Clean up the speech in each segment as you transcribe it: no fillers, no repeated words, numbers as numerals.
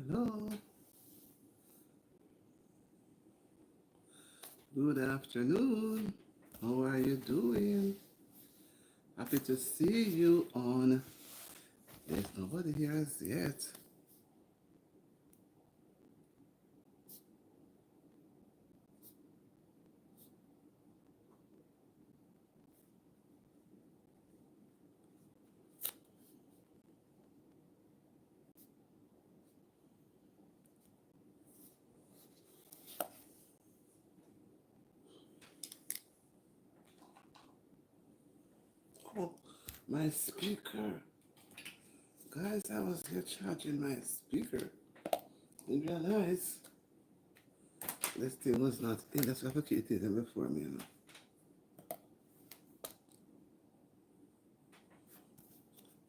Hello, good afternoon. How are you doing? Happy to see you on. There's nobody here as yet. Oh, my speaker. Guys, I was here charging my speaker. Didn't realize this thing was not in. That's why I keep it in before me.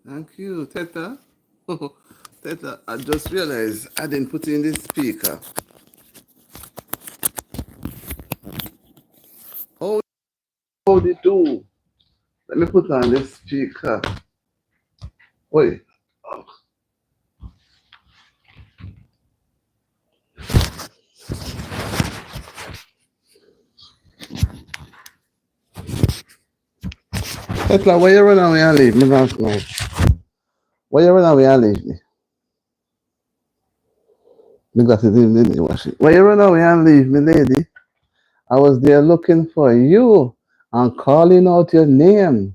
Thank you, Teta. Teta, I just realized I didn't put in the speaker. How do you do? Let me put on the speaker. Wait. Teta, why you run away and leave me last night? Why you run away and leave me? Because it didn't wash it. Why you run away and leave me, lady? I was there looking for you and calling out your name.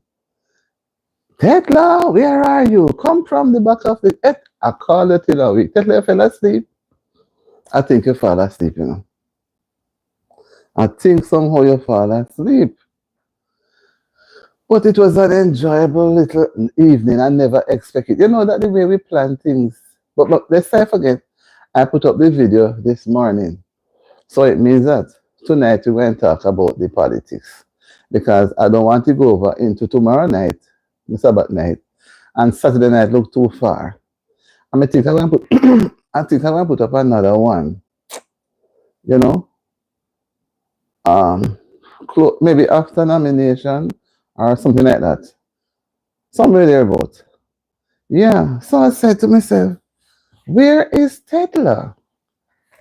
Tetla, where are you? Come from the back of the head. I called you till a week. Tetla, you fell asleep? I think you fell asleep, you know. I think somehow you fall asleep. But it was an enjoyable little evening. I never expected. You know that the way we plan things. But let's not forget, I put up the video this morning. So it means that tonight we're going to talk about the politics. Because I don't want to go over into tomorrow night, the Sabbath night, and Saturday night look too far. I think I'm going to put I think I'm going to put up another one, you know. Um maybe after nomination or something like that. Somewhere thereabout. Yeah. So I said to myself, where is Tetla?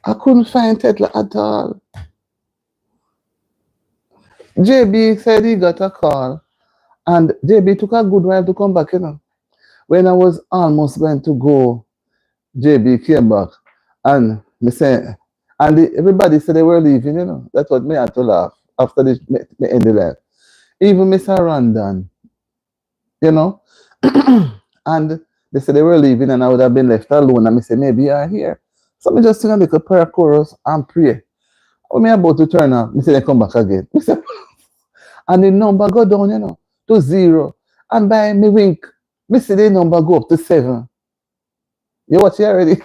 I couldn't find Tetla at all. JB said he got a call, and JB took a good while to come back, you know. When I was almost going to go, JB came back, and me say, and everybody said they were leaving, you know. That's what me had to laugh after this me end the life. Even Mr. Randon, you know. And they said they were leaving and I would have been left alone. And I said, maybe you're here. So me just sing a little prayer chorus and pray. When me about to turn up, me say they come back again. Me say, and the number go down, you know, to 0. And by me wink, me see the number go up to 7. You watch it already?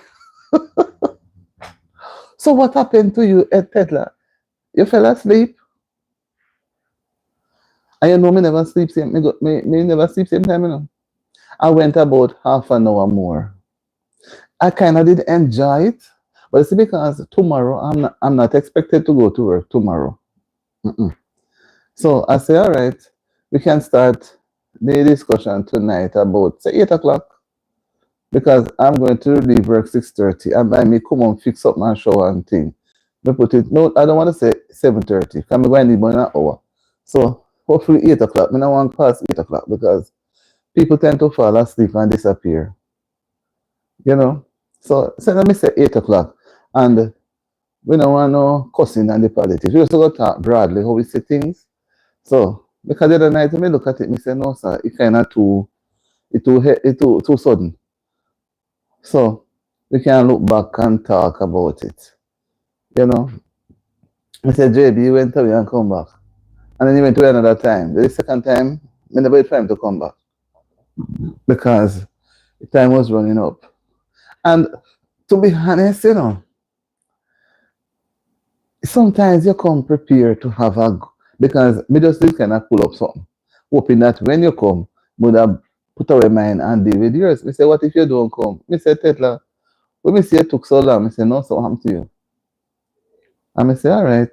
So what happened to you at Tetla? You fell asleep? And you know me never sleep same. Me never sleep same time, you know. I went about half an hour more. I kind of did enjoy it, but it's because tomorrow I'm not expected to go to work tomorrow. Mm-mm. So I say, all right, we can start the discussion tonight about say 8 o'clock because I'm going to leave work 6:30 and by me come on fix up my shower and thing. Me put it no, I don't want to say 7:30. Because I'm going to need more than an hour. So hopefully 8 o'clock. Me not want past 8 o'clock because people tend to fall asleep and disappear. You know. So let me say 8 o'clock. And we don't want no cussing and the politics. We just go talk broadly how we see things. So because the other night when I look at it, me say no sir, it kinda too sudden. So we can look back and talk about it. You know. I said JB went away and come back. And then he went away another time. The second time, I never wait for him to come back. Because the time was running up. And to be honest, you know, sometimes you come prepared to have because me just this kind of pull up something. Hoping that when you come, would have put away mine and deal with yours. Me say, what if you don't come? Me say, Tetla, when me see it took so long, me say, no, so happened to you. And me say, all right,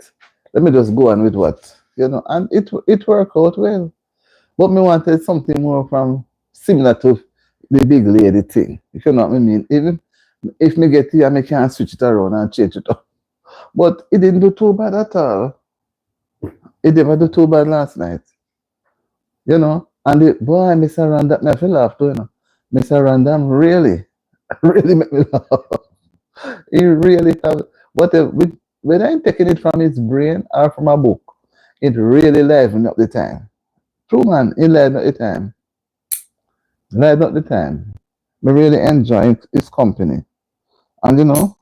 let me just go on with what. You know, and it worked out well. But me wanted something more from similar to the big lady thing. If you know what I mean. Even If me get here, I can switch it around and change it up. But it didn't do too bad at all. It never do too bad last night. You know? And the boy, Mr. Random, me I feel laugh too, you know. Mr. Random really, really make me laugh. He really have whether I'm taking it from his brain or from a book, it really livened up the time. True man, it livened up the time. Livened up the time. Me really enjoy his company. And you know,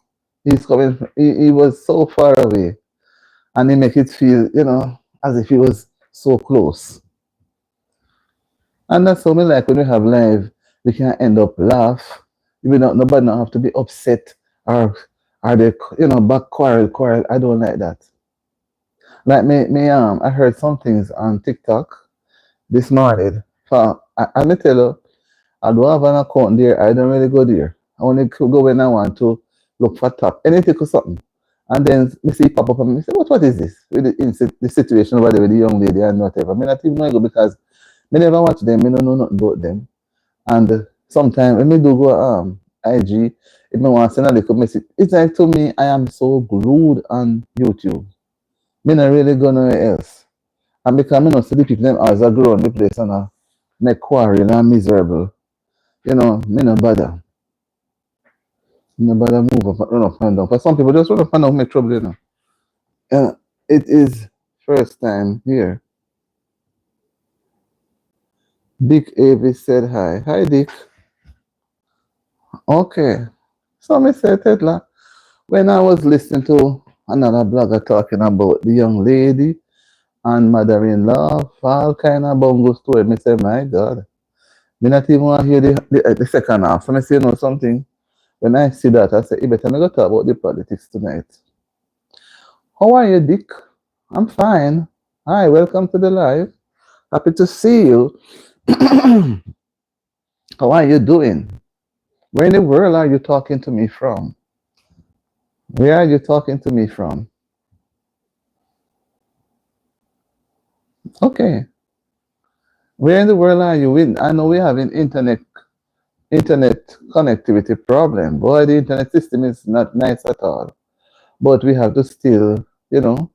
he's coming he was so far away and he make it feel, you know, as if he was so close. And that's how me like when we have live, we can end up laugh. We not nobody not have to be upset or they back quarrel. I don't like that. Like I heard some things on TikTok this morning. So I me tell you, I don't have an account there. I don't really go there. I only go when I want to look for top. Anything or something. And then me see it pop up and me say, what is this? With the situation over there with the young lady and whatever. Me not even know go because me never watch them, me don't know nothing about them. And sometimes when me do go IG, if me want to send a little message, it's like to me I am so glued on YouTube. Me not really go nowhere else. And because me not see the people them as I grow on the place and make quarrel and miserable. You know, me no bother. Me no bother move up, run up and down. But some people just run up and down make trouble, you know. It is first time here. Dick Avis said hi. Hi Dick. Okay. So me said Tedla, when I was listening to another blogger talking about the young lady and mother-in-law, all kind of bungle story, me say, my God. Me not even want to hear the second half. So me say, you know something? When I see that, I say, you better me go talk about the politics tonight. How are you, Dick? I'm fine. Hi, welcome to the live. Happy to see you. How are you doing? Where in the world are you talking to me from? Where are you talking to me from? Okay. Where in the world are you in? I know we have an internet connectivity problem. Boy, the internet system is not nice at all. But we have to still, you know.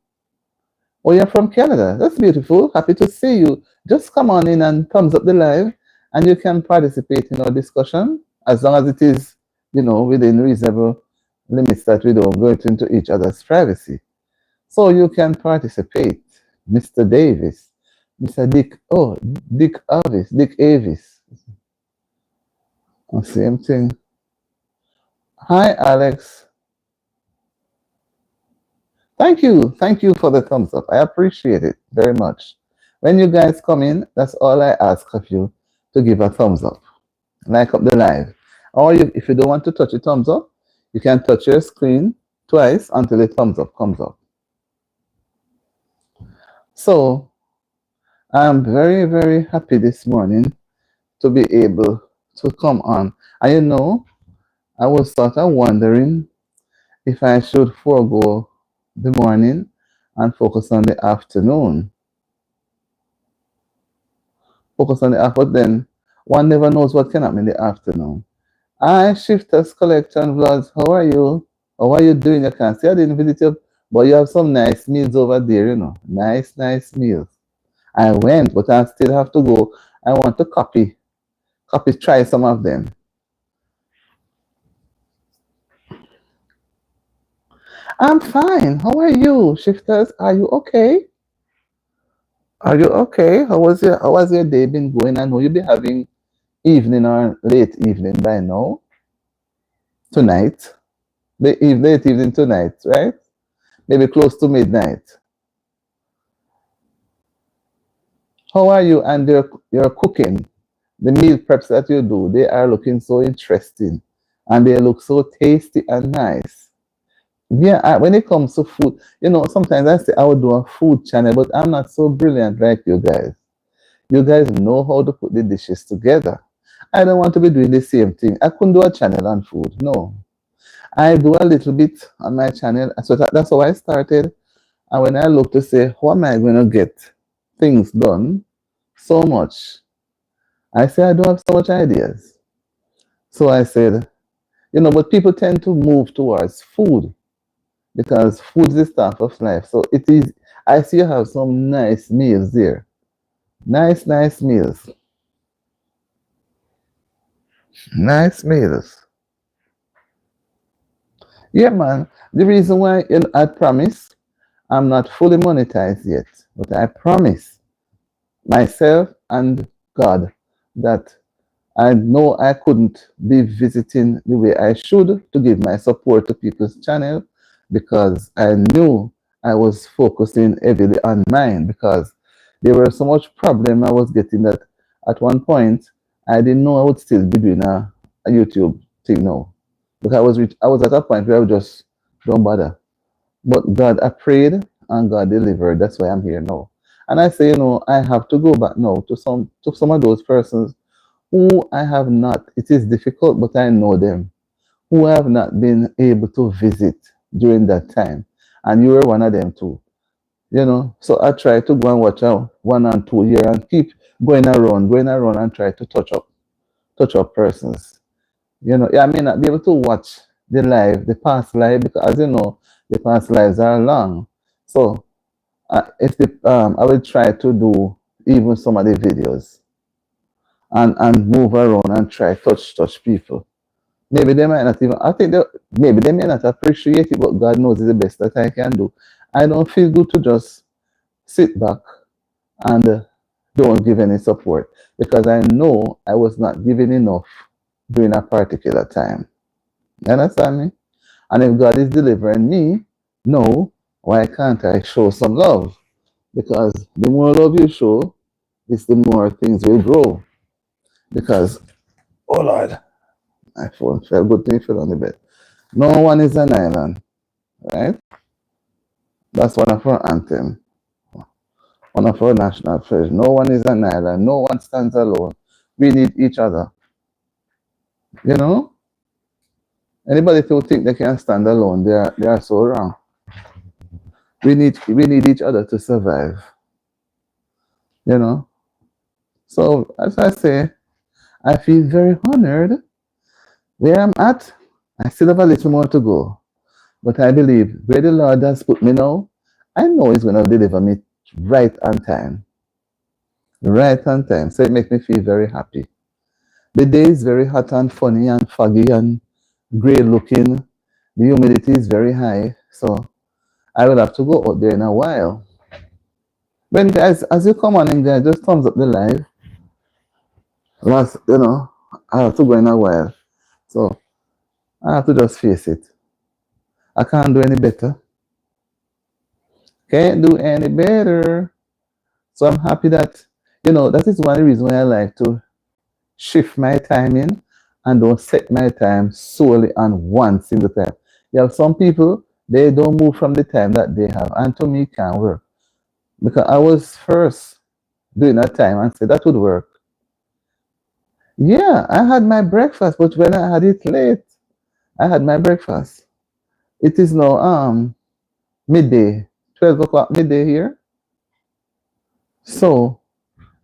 Oh, you're from Canada. That's beautiful. Happy to see you. Just come on in and thumbs up the live, and you can participate in our discussion as long as it is, within reasonable limits that we don't go into each other's privacy. So you can participate, Mr. Davis, Mr. Dick. Oh, Dick Avis. Oh, same thing. Hi, Alex. Thank you for the thumbs up. I appreciate it very much. When you guys come in, that's all I ask of you, to give a thumbs up. Like up the live. Or if you don't want to touch the thumbs up, you can touch your screen twice until the thumbs up comes up. So I'm very, very happy this morning to be able to come on. And I was sort of wondering if I should forego the morning and focus on the afternoon. But then one never knows what can happen in the afternoon. Hi, Shifters Collection Vlogs. How are you? How are you doing? I can't see I didn't visit you, but you have some nice meals over there, Nice, nice meals. I went, but I still have to go. I want to try some of them. I'm fine. How are you, Shifters? Are you okay? Are you okay? How was your day been going? I know you'll be having evening or late evening by now. Tonight. Late evening tonight, right? Maybe close to midnight. How are you and your cooking? The meal preps that you do, they are looking so interesting and they look so tasty and nice. Yeah, when it comes to food, sometimes I say I would do a food channel, but I'm not so brilliant like you guys. You guys know how to put the dishes together. I don't want to be doing the same thing. I couldn't do a channel on food. No. I do a little bit on my channel. So that's how I started. And when I look to say, how am I going to get things done so much? I say I don't have so much ideas. So I said, You know, but people tend to move towards food because food is the stuff of life. So it is, I see you have some nice meals there. Nice, nice meals. Nice meals. Yeah, man. The reason why, you know, I promise I'm not fully monetized yet, but I promise myself and God that I know I couldn't be visiting the way I should to give my support to people's channel because I knew I was focusing heavily on mine because there were so much problem I was getting that at one point I didn't know I would still be doing a YouTube thing now. Because I was at a point where I would just don't bother. But God, I prayed and God delivered. That's why I'm here now. And I say, you know, I have to go back now to some of those persons who I have not. It is difficult, but I know them. Who I have not been able to visit during that time. And you were one of them too. You know. So I try to go and watch out 1 and 2 year and keep going around and try to touch up persons. You know, yeah, I may not be able to watch the past life, because as you know, the past lives are long. So if the I will try to do even some of the videos and move around and try touch people. Maybe they might not even. I think maybe they may not appreciate it, but God knows it's the best that I can do. I don't feel good to just sit back and don't give any support because I know I was not giving enough during a particular time. You understand me? And if God is delivering me, no, why can't I show some love? Because the more love you show, it's the more things will grow. Because, oh Lord, my phone fell, good thing it fell on the bed. No one is an island, right? That's one of our anthem, one of our national pledge. No one is an island. No one stands alone. We need each other. You know, anybody who think they can stand alone, they are so wrong. We need each other to survive. You know. So as I say, I feel very honored where I'm at. I still have a little more to go, but I believe where the Lord has put me now, I know He's going to deliver me right on time. Right on time. So it makes me feel very happy. The day is very hot and funny and foggy and gray looking. The humidity is very high. So I will have to go out there in a while. When guys, as you come on in there, just thumbs up the live. Last, you know, I have to go in a while. So I have to just face it. I can't do any better. Can't do any better. So I'm happy that, you know, that is one reason why I like to shift my time in and don't set my time solely on one single time. You have some people, they don't move from the time that they have. And to me, it can't work. Because I was first doing that time and said that would work. Yeah, I had my breakfast, but when I had it late, I had my breakfast. It is now midday, 12 o'clock midday here. So,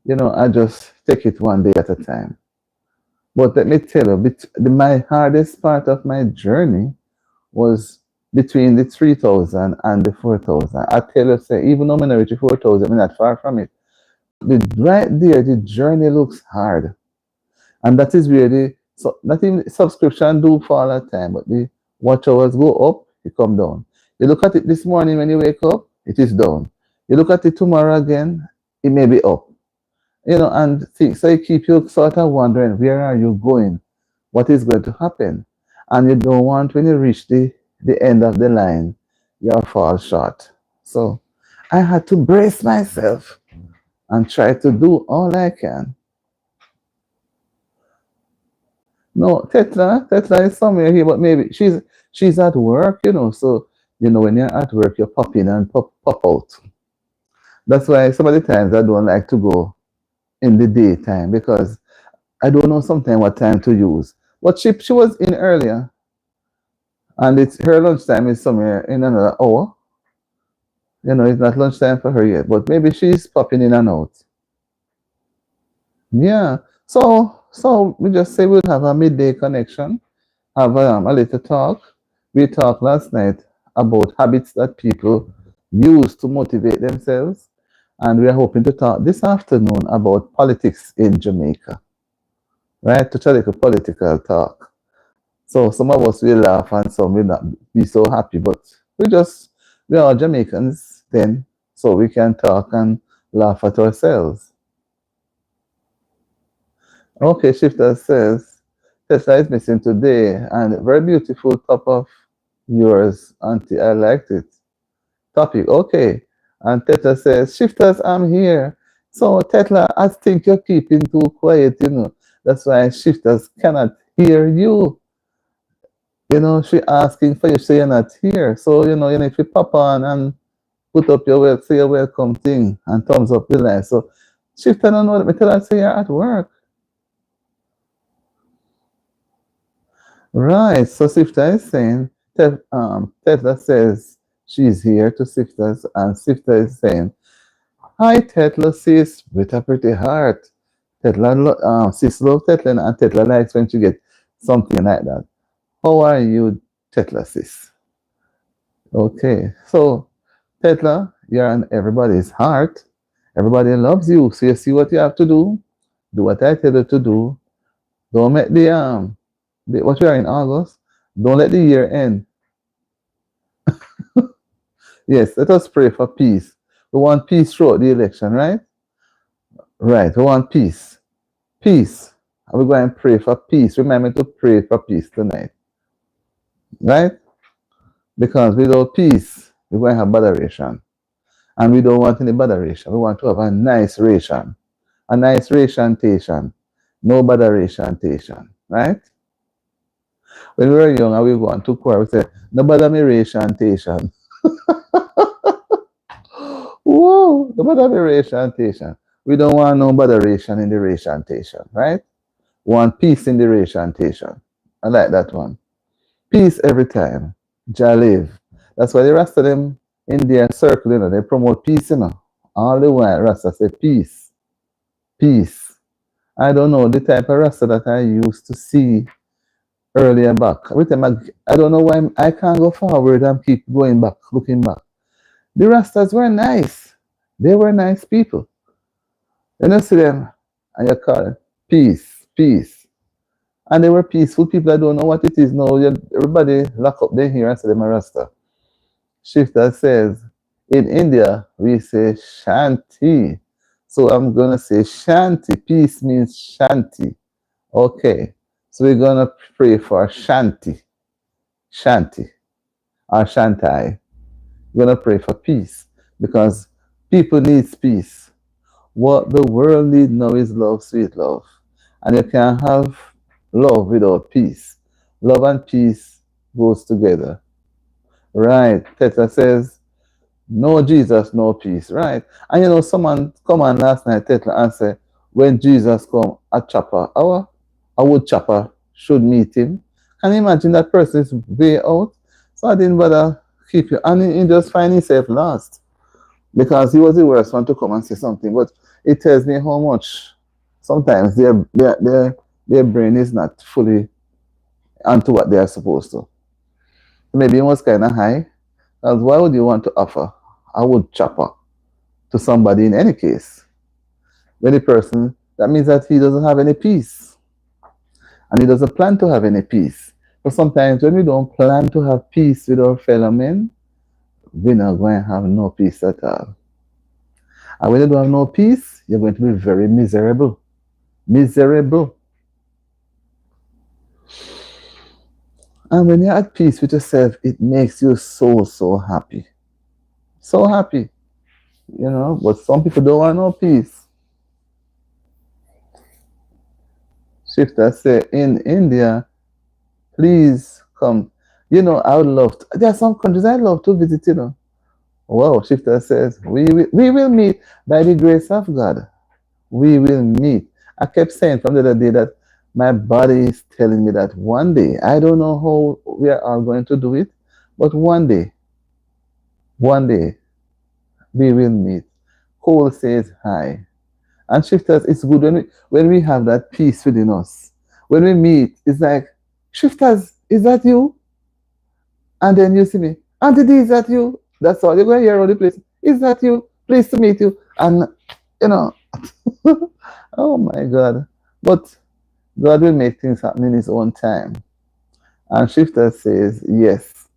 you know, I just take it one day at a time. But let me tell you, my hardest part of my journey was between the 3,000 and the 4,000. I tell you, say, even though I'm reach 4,000, I'm not far from it. Right there, the journey looks hard. And that is where so not even subscription do fall at time, but the watch hours go up, it come down. You look at it this morning when you wake up, it is down. You look at it tomorrow again, it may be up. You know, and things, so it keep you sort of wondering, where are you going? What is going to happen? And you don't want, when you reach the end of the line, you'll fall short. So I had to brace myself and try to do all I can. No, Tetla is somewhere here, but maybe she's at work, you know. So you know, when you're at work, you pop in and pop out. That's why some of the times I don't like to go in the daytime because I don't know sometimes what time to use. But she was in earlier, and it's her lunchtime is somewhere in another hour. You know, it's not lunchtime for her yet, but maybe she's popping in and out. Yeah. So we just say we'll have a midday connection. have a little talk. We talked last night about habits that people use to motivate themselves, and we are hoping to talk this afternoon about politics in Jamaica, right? To try like a political talk. So some of us will laugh and some will not be so happy, but we are Jamaicans then, so we can talk and laugh at ourselves. Okay, Shifter says Tesla is missing today, and very beautiful top of yours, Auntie. I liked it. Topic, okay. And Tetla says, Shifters, I'm here. So Tetla, I think you're keeping too quiet, you know. That's why Shifters cannot hear you. You know, she asking for you, so you're not here. So, you know, if you pop on and put up your say your welcome thing and thumbs up the line. So Shifter don't know what me tell her say you're at work. Right. So Sifta is saying, Tetla says she's here to Sifta's, and Sifta is saying, hi, Tetla sis, with a pretty heart. Sis love Tetla, and Tetla likes when she get something like that. How are you, Tetla sis? Okay. So, Tetla, you're on everybody's heart. Everybody loves you. So you see what you have to do. Do what I tell you to do. Don't make what we are in August. Don't let the year end. Yes, let us pray for peace. We want peace throughout the election, right? Right, we want peace. Peace. And we're going to pray for peace. Remember to pray for peace tonight. Right? Because without peace, we're going to have botheration. And we don't want any botheration. We want to have a nice ration. A nice rationation. No botheration. Right? When we were young and we want to quarrel, we say, no bother me rationation. Whoa, no bother me rationation. We don't want no botheration in the rationation, right? We want peace in the rationation. I like that one. Peace every time. Jah live. That's why the rest of them in their circle, you know, they promote peace, you know. All the while, Rasta say peace. Peace. I don't know the type of Rasta that I used to see earlier back. Every time I don't know why I can't go forward and keep going back, looking back. The Rastas were nice. They were nice people. You know, see them and you call it peace, peace. And they were peaceful people. I don't know what it is now. Everybody lock up their hair and say them a Rasta. Shifter says, in India, we say Shanti. So I'm going to say Shanti. Peace means Shanti. Okay. So we're going to pray for Shanti. Shanti. Or Shantai. We're going to pray for peace. Because people need peace. What the world needs now is love, sweet love. And you can't have love without peace. Love and peace goes together. Right. Teta says, no Jesus, no peace. Right. And you know, someone come on last night, Teta, and say, when Jesus come, a wood chopper should meet him. Can you imagine that person is way out? So I didn't bother keep you. And he just find himself lost. Because he was the worst one to come and say something. But it tells me how much sometimes their brain is not fully onto what they are supposed to. Maybe it was kind of high. Because why would you want to offer a wood chopper to somebody in any case? When the person, that means that he doesn't have any peace. And he doesn't plan to have any peace. But sometimes when we don't plan to have peace with our fellow men, we're not going to have no peace at all. And when you don't have no peace, you're going to be very miserable. Miserable. And when you're at peace with yourself, it makes you so happy. So happy. You know, but some people don't want no peace. Shifter say, in India, please come. You know, I would love to. There are some countries I love to visit, you know. Wow, Shifter says, we will meet by the grace of God. We will meet. I kept saying from the other day that my body is telling me that one day, I don't know how we are all going to do it, but one day, we will meet. Cole says hi. And Shifters, it's good when we have that peace within us. When we meet, it's like, Shifters, is that you? And then you see me, Auntie D, is that you? That's all you're going to hear around the place. Is that you? Pleased to meet you. And, you know, oh my God. But God will make things happen in His own time. And Shifter says, yes,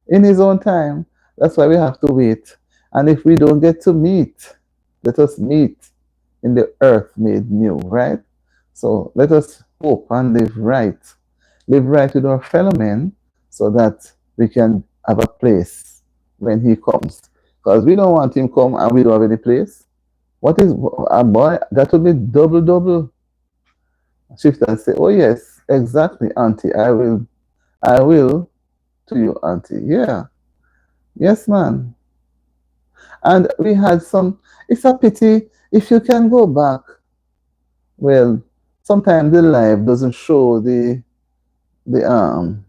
in His own time. That's why we have to wait. And if we don't get to meet, let us meet in the earth made new, right? So let us hope and live right with our fellow men so that we can have a place when He comes. Because we don't want Him come and we don't have any place. What is a boy? That would be double, double. Shifter say, oh yes, exactly, Auntie. I will to you, Auntie. Yeah. Yes, man. And we had some, it's a pity if you can go back. Well, sometimes the live doesn't show the um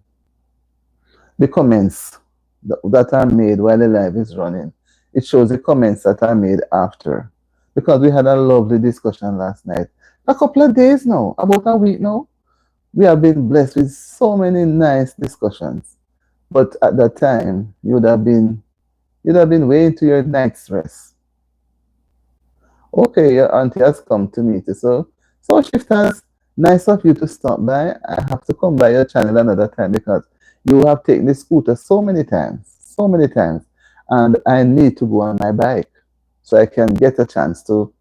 the comments that are made while the live is running. It shows the comments that are made after. Because we had a lovely discussion last night. A couple of days now, about a week now, we have been blessed with so many nice discussions. But at that time, you'd have been way into your night's rest. Okay, your auntie has come to meet you. So Shifters, nice of you to stop by. I have to come by your channel another time because you have taken the scooter so many times, and I need to go on my bike so I can get a chance to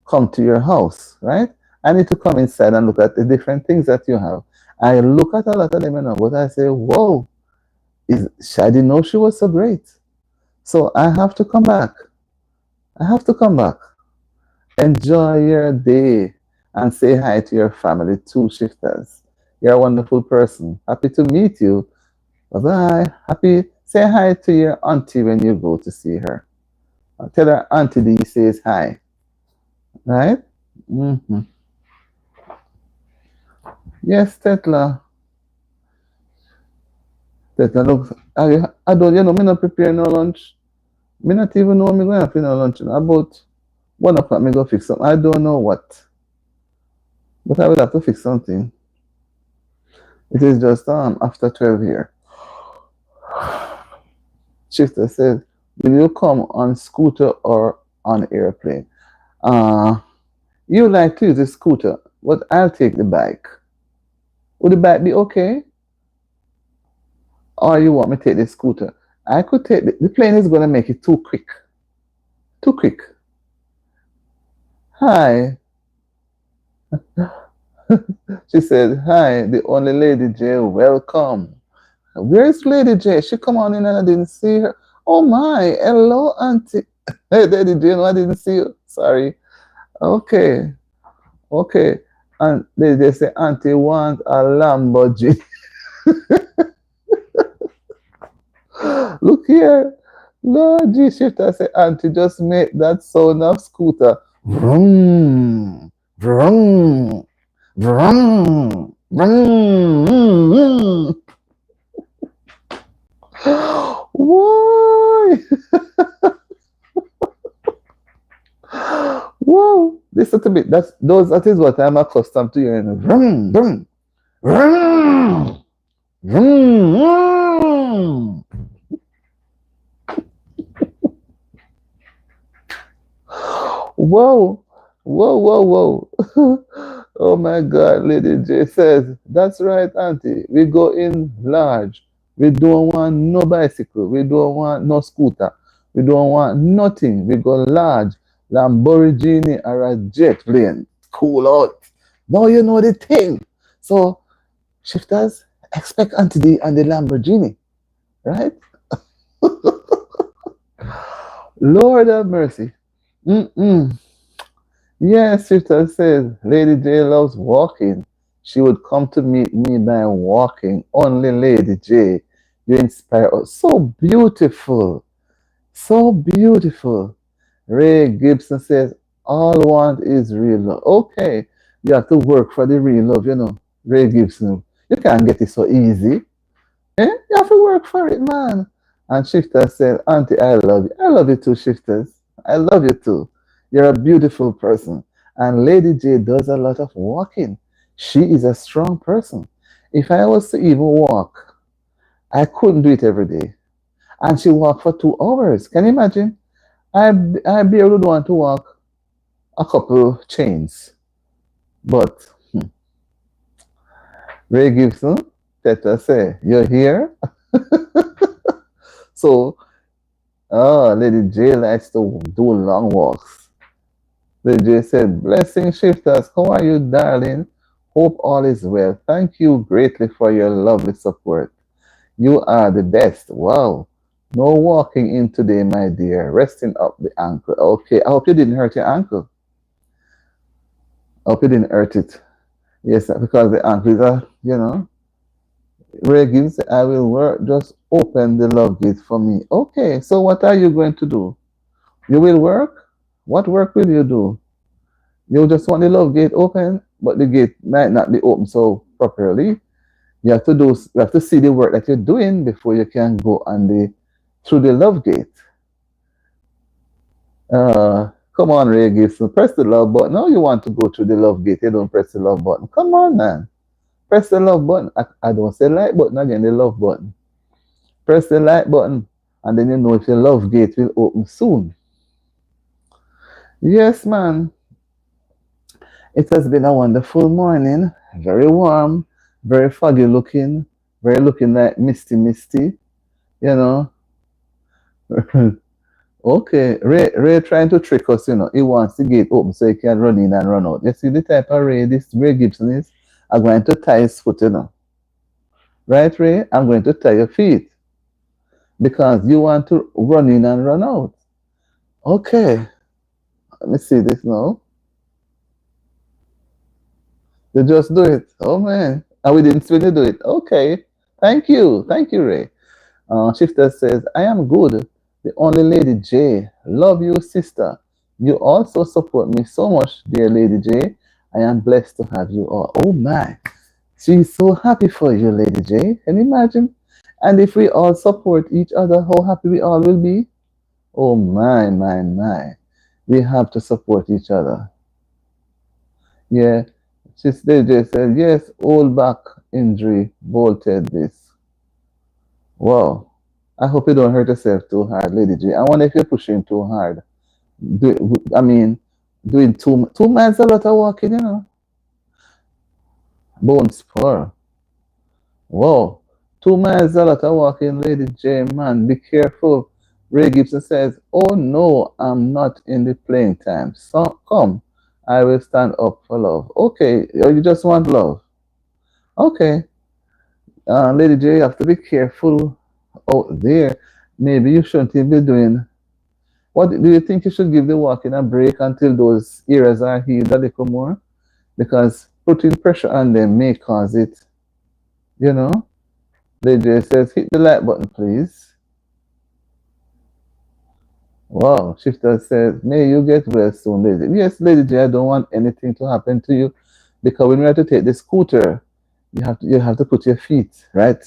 come to your house, right? I need to come inside and look at the different things that you have. I look at a lot of them, but I say, whoa, I didn't know she was so great. So I have to come back. I have to come back. Enjoy your day and say hi to your family too, Shifters. You're a wonderful person. Happy to meet you. Bye bye. Happy. Say hi to your auntie when you go to see her. Tell her Auntie D says hi. Right? Mm-hmm. Yes, Tetla. Tetla, look, I don't, me not prepare no lunch. Me not even know me going to have no lunch. About 1 o'clock, me go fix something. I don't know what. But I will have to fix something. It is just after 12 here. Shifter says, will you come on scooter or on airplane? You like to use the scooter, but I'll take the bike. Would the bike be okay? Or you want me to take the scooter? I could take the plane is going to make it too quick. Too quick. Hi. She said, hi, the only Lady J, welcome. Where's Lady J? She come on in and I didn't see her. Oh my, hello, Auntie. Hey, Lady J, no, I didn't see you. Sorry. Okay. Okay. And they say, Auntie want a Lamborghini. Look here. Lord G Shifter say, Auntie, just make that sound of scooter. Vroom, vroom, vroom, vroom. Why? Whoa, listen to me. That is what I'm accustomed to hearing. Vroom, vroom, vroom, vroom, vroom. Whoa, whoa, whoa, whoa. Oh my God, Lady J says, that's right, Auntie. We go in large. We don't want no bicycle. We don't want no scooter. We don't want nothing. We go large. Lamborghini or a jet plane. Cool out. Now you know the thing. So, Shifters, expect Auntie D and the Lamborghini. Right? Lord have mercy. Mm-mm. Yes, Shifter says, Lady J loves walking. She would come to meet me by walking. Only Lady J. You inspire us. So beautiful. So beautiful. Ray Gibson says, all want is real love. Okay. You have to work for the real love, Ray Gibson. You can't get it so easy. You have to work for it, man. And Shifter said, Auntie, I love you. I love you too, Shifters. I love you too. You're a beautiful person. And Lady J does a lot of walking. She is a strong person. If I was to even walk I couldn't do it every day. And she walked for 2 hours. Can you imagine? I barely would want to walk a couple chains. But Ray Gibson, Teta say, you're here? So, Lady J likes to do long walks. Lady J said, blessing shifters, how are you, darling? Hope all is well. Thank you greatly for your lovely support. You are the best. Wow. No walking in today, my dear. Resting up the ankle. Okay. I hope you didn't hurt your ankle. I hope you didn't hurt it. Yes, because the ankle is Ray gives, I will work. Just open the love gate for me. Okay. So what are you going to do? You will work? What work will you do? You just want the love gate open, but the gate might not be open so properly. You have to see the work that you're doing before you can go on the through the love gate. Come on, Ray Gibson, press the love button. No, you want to go through the love gate, you don't press the love button. Come on, man. Press the love button. I don't say like button again, the love button. Press the like button, and then you know if your love gate will open soon. Yes, man. It has been a wonderful morning. Very warm, very foggy looking, very looking like misty, you know. Okay, Ray trying to trick us, He wants the gate open so he can run in and run out. You see the type of Ray this Ray Gibson is? I'm going to tie his foot. Right, Ray? I'm going to tie your feet because you want to run in and run out. Okay, let me see this now. You just do it. Oh, man. And we didn't really do it. Okay. Thank you. Thank you, Ray. Shifter says, I am good. The only Lady J. Love you, sister. You also support me so much, dear Lady J. I am blessed to have you all. Oh my. She's so happy for you, Lady J. Can you imagine? And if we all support each other, how happy we all will be? Oh my. We have to support each other. Yeah. Sister J said, yes, old back injury bolted this. Wow. I hope you don't hurt yourself too hard, Lady J. I wonder if you're pushing too hard. I mean, doing 2 miles a lot of walking. Bone spur. Whoa. 2 miles a lot of walking, Lady J. Man, be careful. Ray Gibson says, oh no, I'm not in the playing time. So come, I will stand up for love. Okay, you just want love. Okay. Lady J, you have to be careful out there. Maybe you shouldn't be doing. What do you think you should give the walking a break until those areas are healed a little more? Because putting pressure on them may cause it, you know. Lady J says, hit the like button, please. Wow, Shifter says, may you get well soon, Lady. Yes, Lady J, I don't want anything to happen to you because when we have to take the scooter, you have to put your feet, right?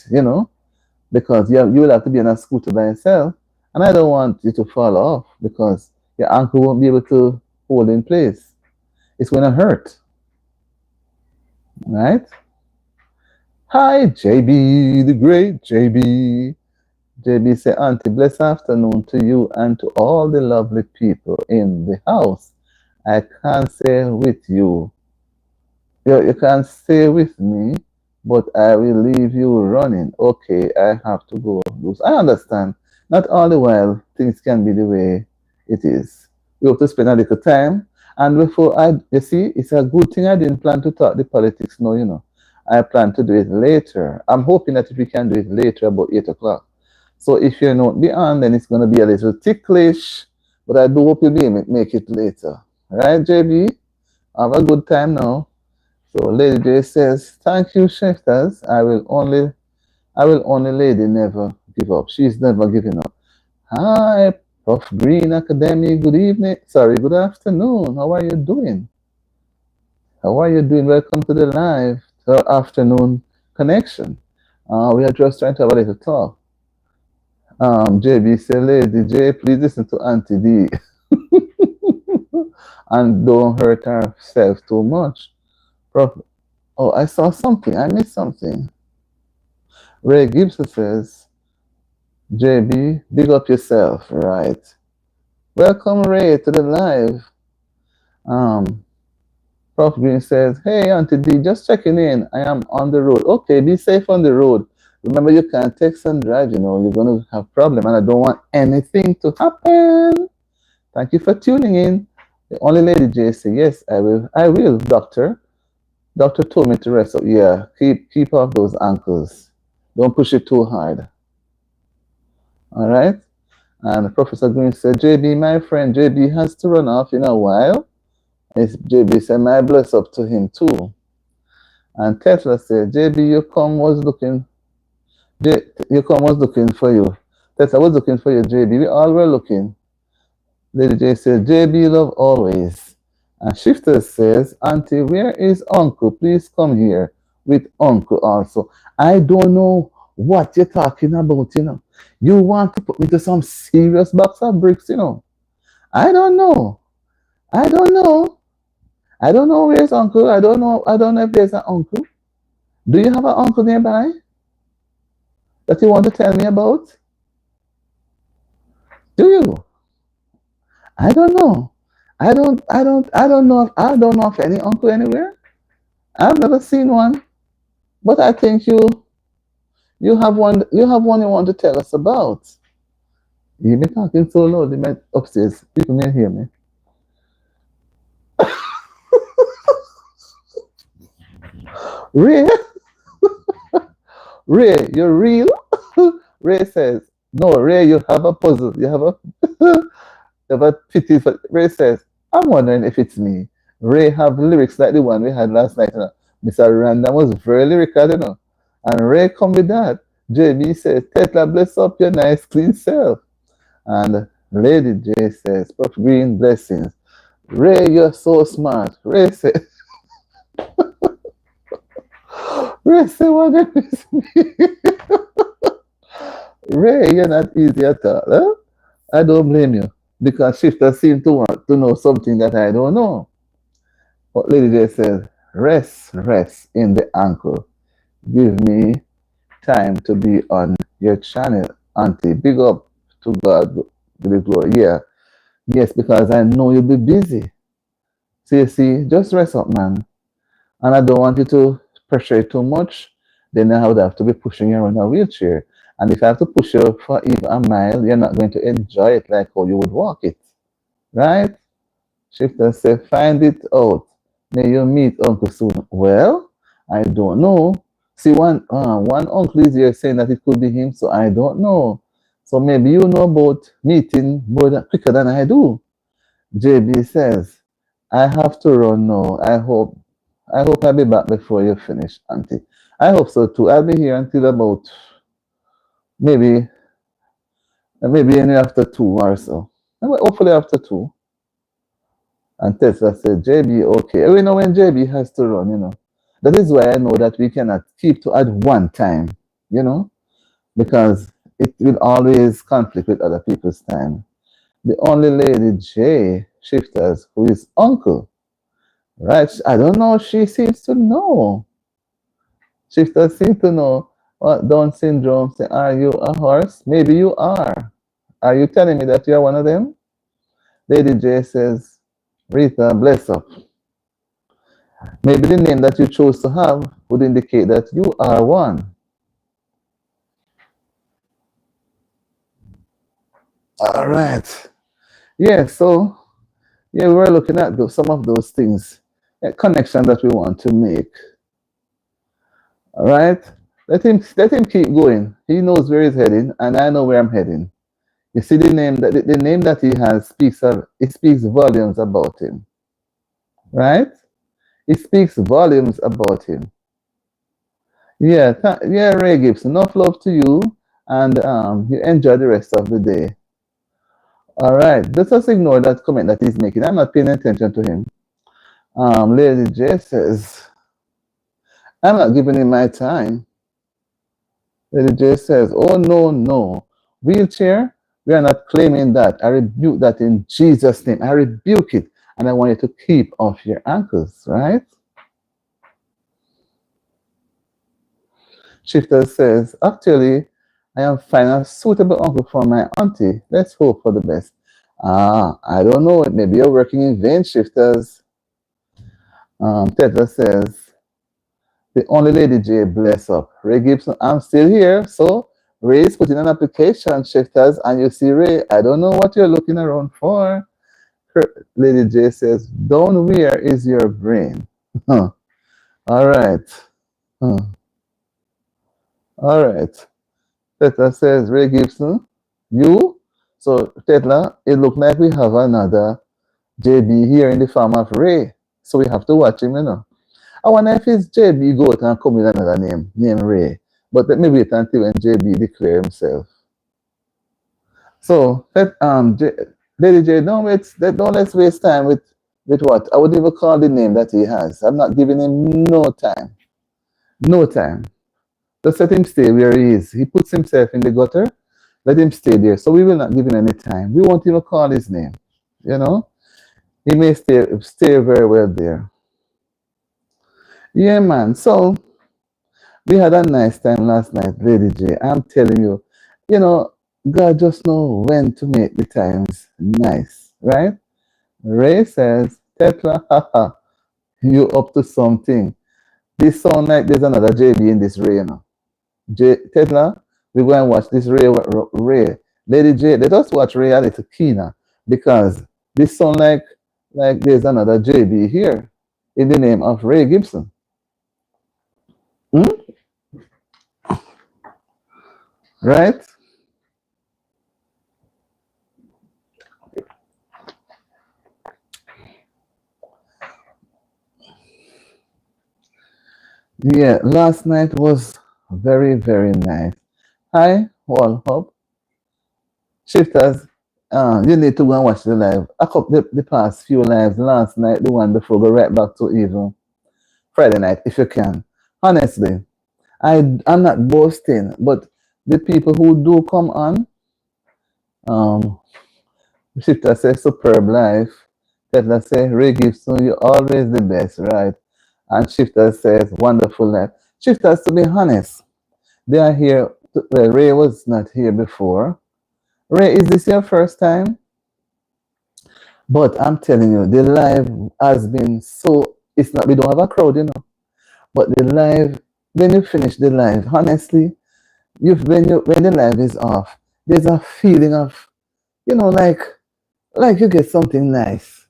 Because you will have to be on a scooter by yourself. And I don't want you to fall off because your ankle won't be able to hold in place. It's going to hurt. Right? Hi, JB, the great JB. JB say, Auntie, blessed afternoon to you and to all the lovely people in the house. I can't say with you. You can't stay with me, but I will leave you running. Okay, I have to go. I understand. Not all the while things can be the way it is. We have to spend a little time. And you see, it's a good thing I didn't plan to talk the politics now. I plan to do it later. I'm hoping that we can do it later, about 8 o'clock. So if you're not be on, then it's going to be a little ticklish. But I do hope you'll be able to make it later. Right, JB? Have a good time now. So Lady J says, thank you, shifters. I will only lady never give up. She's never giving up. Hi, Puff Green Academy. Good evening. Sorry, good afternoon. How are you doing? How are you doing? Welcome to the live afternoon connection. We are just trying to have a little talk. JB said, Lady J, please listen to Auntie D. And don't hurt herself too much. Oh, I saw something. I missed something. Ray Gibson says, JB, big up yourself, right? Welcome, Ray, to the live. Um, Prof. Green says, hey, Auntie D, just checking in. I am on the road. Okay, be safe on the road. Remember, you can't text and drive, you're going to have problem, and I don't want anything to happen. Thank you for tuning in. The only lady J say, yes, I will. I will, doctor. Doctor told me to rest up. Yeah, keep off those ankles. Don't push it too hard. All right? And Professor Green said, JB, my friend, JB has to run off in a while. JB said, my bless up to him too. And Tesla said, JB, your come was looking for you. Tesla was looking for you, JB. We all were looking. Lady J said, JB love always. And Shifter says, Auntie, where is Uncle? Please come here with Uncle also. I don't know what you're talking about. You want to put me to some serious box of bricks. I don't know. I don't know. I don't know where's Uncle. I don't know if there's an uncle. Do you have an uncle nearby that you want to tell me about? Do you? I don't know. I don't know. I don't know of any uncle anywhere. I've never seen one. But I think you have one. You have one you want to tell us about. You've been talking so loud. Upstairs, people may hear me. Ray, Ray, you're real. Ray says, no. Ray, you have a puzzle. You have a pity for. Ray says, I'm wondering if it's me. Ray have lyrics like the one we had last night. Mr. Random was very lyrical. And Ray come with that. JB says, Tesla, bless up your nice, clean self. And Lady J says, Prof. Green, blessings. Ray, you're so smart. Ray says, what is me? Ray, you're not easy at all. Huh? I don't blame you. Because Shifter seems to want to know something that I don't know. But Lady J says, rest in the ankle. Give me time to be on your channel, Auntie. Big up to God with the glory. Yeah. Yes, because I know you'll be busy. So you see, just rest up, man. And I don't want you to pressure it too much. Then I would have to be pushing you around a wheelchair. And if I have to push you for even a mile, you're not going to enjoy it like how you would walk it. Right? Shifter said, find it out. May you meet Uncle soon. Well, I don't know. See, one uncle is here saying that it could be him, so I don't know. So maybe you know about meeting more quicker than I do. JB says, I have to run now. I hope I'll be back before you finish, Auntie. I hope so too. I'll be here until about maybe any after 2 or so. Hopefully after 2. And Tesla said, JB, okay. We know when JB has to run. That is why I know that we cannot keep to at one time, because it will always conflict with other people's time. The only lady J Shifters who is uncle, right? I don't know. She seems to know. Shifters seem to know what Down syndrome. Say, are you a horse? Maybe you are. Are you telling me that you are one of them? Lady J says, Rita, bless up. Maybe the name that you chose to have would indicate that you are one. All right. Yeah, so, we're looking at some of those things, a connection that we want to make. All right? Let him keep going. He knows where he's heading, and I know where I'm heading. You see, the name that he has speaks volumes about him. Right? It speaks volumes about him. Yeah, Ray Gibson. Enough love to you, and you enjoy the rest of the day. All right, just ignore that comment that he's making. I'm not paying attention to him. Lady J says, I'm not giving him my time. Lady J says, oh, no. Wheelchair, we are not claiming that. I rebuke that in Jesus' name. I rebuke it. And I want you to keep off your ankles, right? Shifter says, actually, I am finding a suitable uncle for my auntie. Let's hope for the best. Ah, I don't know. Maybe you're working in vain, Shifters. Tetla says, the only Lady J, bless up. Ray Gibson, I'm still here. So Ray is putting an application, Shifters, and you see Ray, I don't know what you're looking around for. Lady J says, down where is your brain? Huh. All right. Huh. All right. Tetla says, Ray Gibson, you? So, Tetla, it looks like we have another JB here in the farm of Ray. So we have to watch him, you know. I wonder if it's JB go out and come with another name, named Ray. But let me wait until when JB declare himself. So, Lady J, don't let's waste time with what? I would even call the name that he has. I'm not giving him no time. No time. Just let him stay where he is. He puts himself in the gutter. Let him stay there. So we will not give him any time. We won't even call his name. You know? He may stay very well there. Yeah, man. So we had a nice time last night, Lady J. I'm telling you, you know, God just know when to make the times nice, right? Ray says, Tetla, haha, you up to something. This sound like there's another JB in this Ray, you know. Tetla, we go and watch this Ray. Lady J, let us watch Ray a little keener because this sound like there's another JB here in the name of Ray Gibson. Hmm? Right? Yeah, last night was very, very nice. Hi, Wall Hub. Shifters, you need to go and watch the live. I caught the past few lives last night, the one before, go right back to even Friday night, if you can. Honestly, I'm not boasting, but the people who do come on, um, Shifter says superb life. Tetla says Ray Gibson, you're always the best, right? And Shifter says wonderful life. Shifters, to be honest, they are here. Well, Ray was not here before. Ray, is this your first time? But I'm telling you, the live has been so. It's not. We don't have a crowd, you know. But the live, when you finish the live, honestly, when the live is off, there's a feeling of, you know, like you get something nice.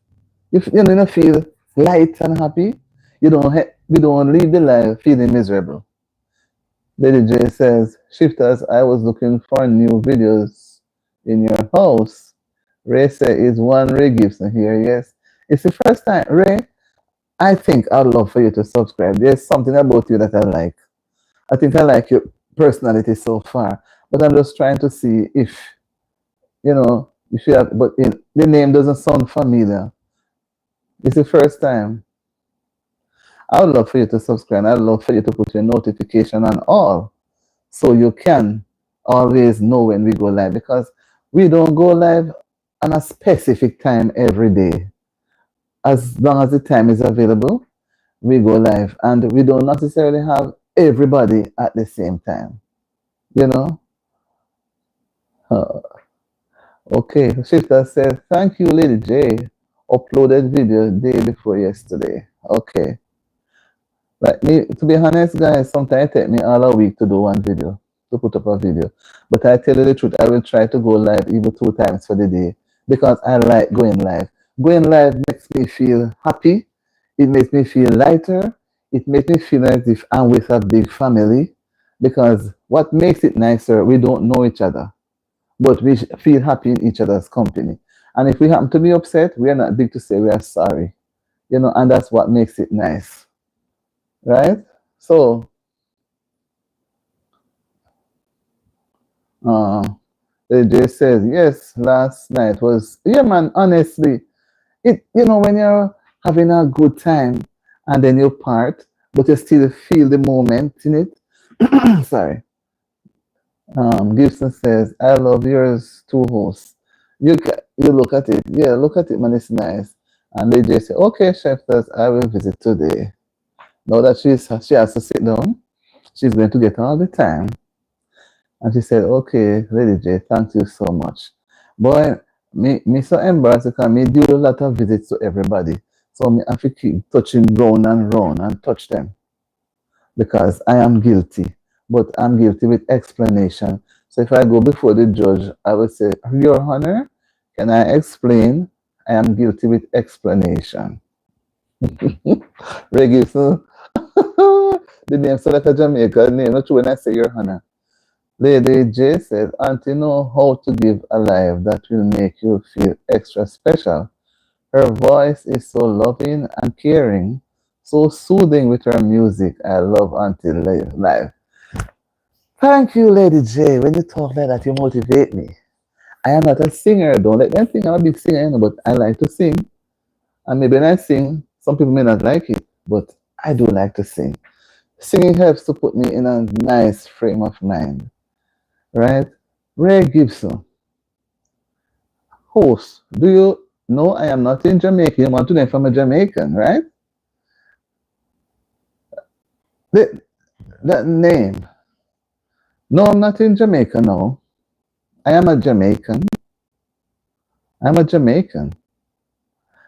You know, you feel light and happy. We don't leave the live feeling miserable. Lady J says, Shifters, I was looking for new videos in your house. Ray says, is one Ray Gibson here? Yes. It's the first time. Ray, I think I'd love for you to subscribe. There's something about you that I like. I think I like your personality so far. But I'm just trying to see if, you know, if you have, but the name doesn't sound familiar. It's the first time. I would love for you to subscribe. I'd love for you to put your notification on all so you can always know when we go live because we don't go live on a specific time every day. As long as the time is available, we go live and we don't necessarily have everybody at the same time. You know? Okay, Shifter says, thank you, Lady J. Uploaded video day before yesterday. Okay. Like me, to be honest, guys, sometimes it takes me all a week to do one video, to put up a video. But I tell you the truth, I will try to go live even 2 times for the day because I like going live. Going live makes me feel happy. It makes me feel lighter. It makes me feel as if I'm with a big family because what makes it nicer, we don't know each other, but we feel happy in each other's company. And if we happen to be upset, we are not big to say we are sorry, you know, and that's what makes it nice. Right? So, AJ says, yes, last night was, yeah, man, honestly, you know, when you're having a good time and then you part, but you still feel the moment in it. Sorry. Gibson says, I love yours two hosts. You look at it. Yeah, look at it, man, it's nice. And AJ said, okay, chef, I will visit today. Now that she has to sit down, She's going to get all the time. And she said, okay, Lady J, thank you so much. Boy, me so embarrassed because me do a lot of visits to everybody. So me have to keep touching round and round and touch them because I am guilty. But I'm guilty with explanation. So if I go before the judge, I would say, Your Honor, can I explain? I am guilty with explanation. Ray Gibson. The name so like a Jamaican name, not true when I say Your Honor. Lady J said, Auntie know how to give a life that will make you feel extra special. Her voice is so loving and caring, so soothing with her music. I love Auntie live. Thank you, Lady J. When you talk like that, you motivate me. I am not a singer. Don't let them think I'm a big singer, but I like to sing. And maybe when I sing, some people may not like it, but I do like to sing. Singing helps to put me in a nice frame of mind, right? Ray Gibson, host. Do you know I am not in Jamaica? You want to know if I'm a Jamaican, right? That name. No, I'm not in Jamaica, no. I am a Jamaican. I'm a Jamaican.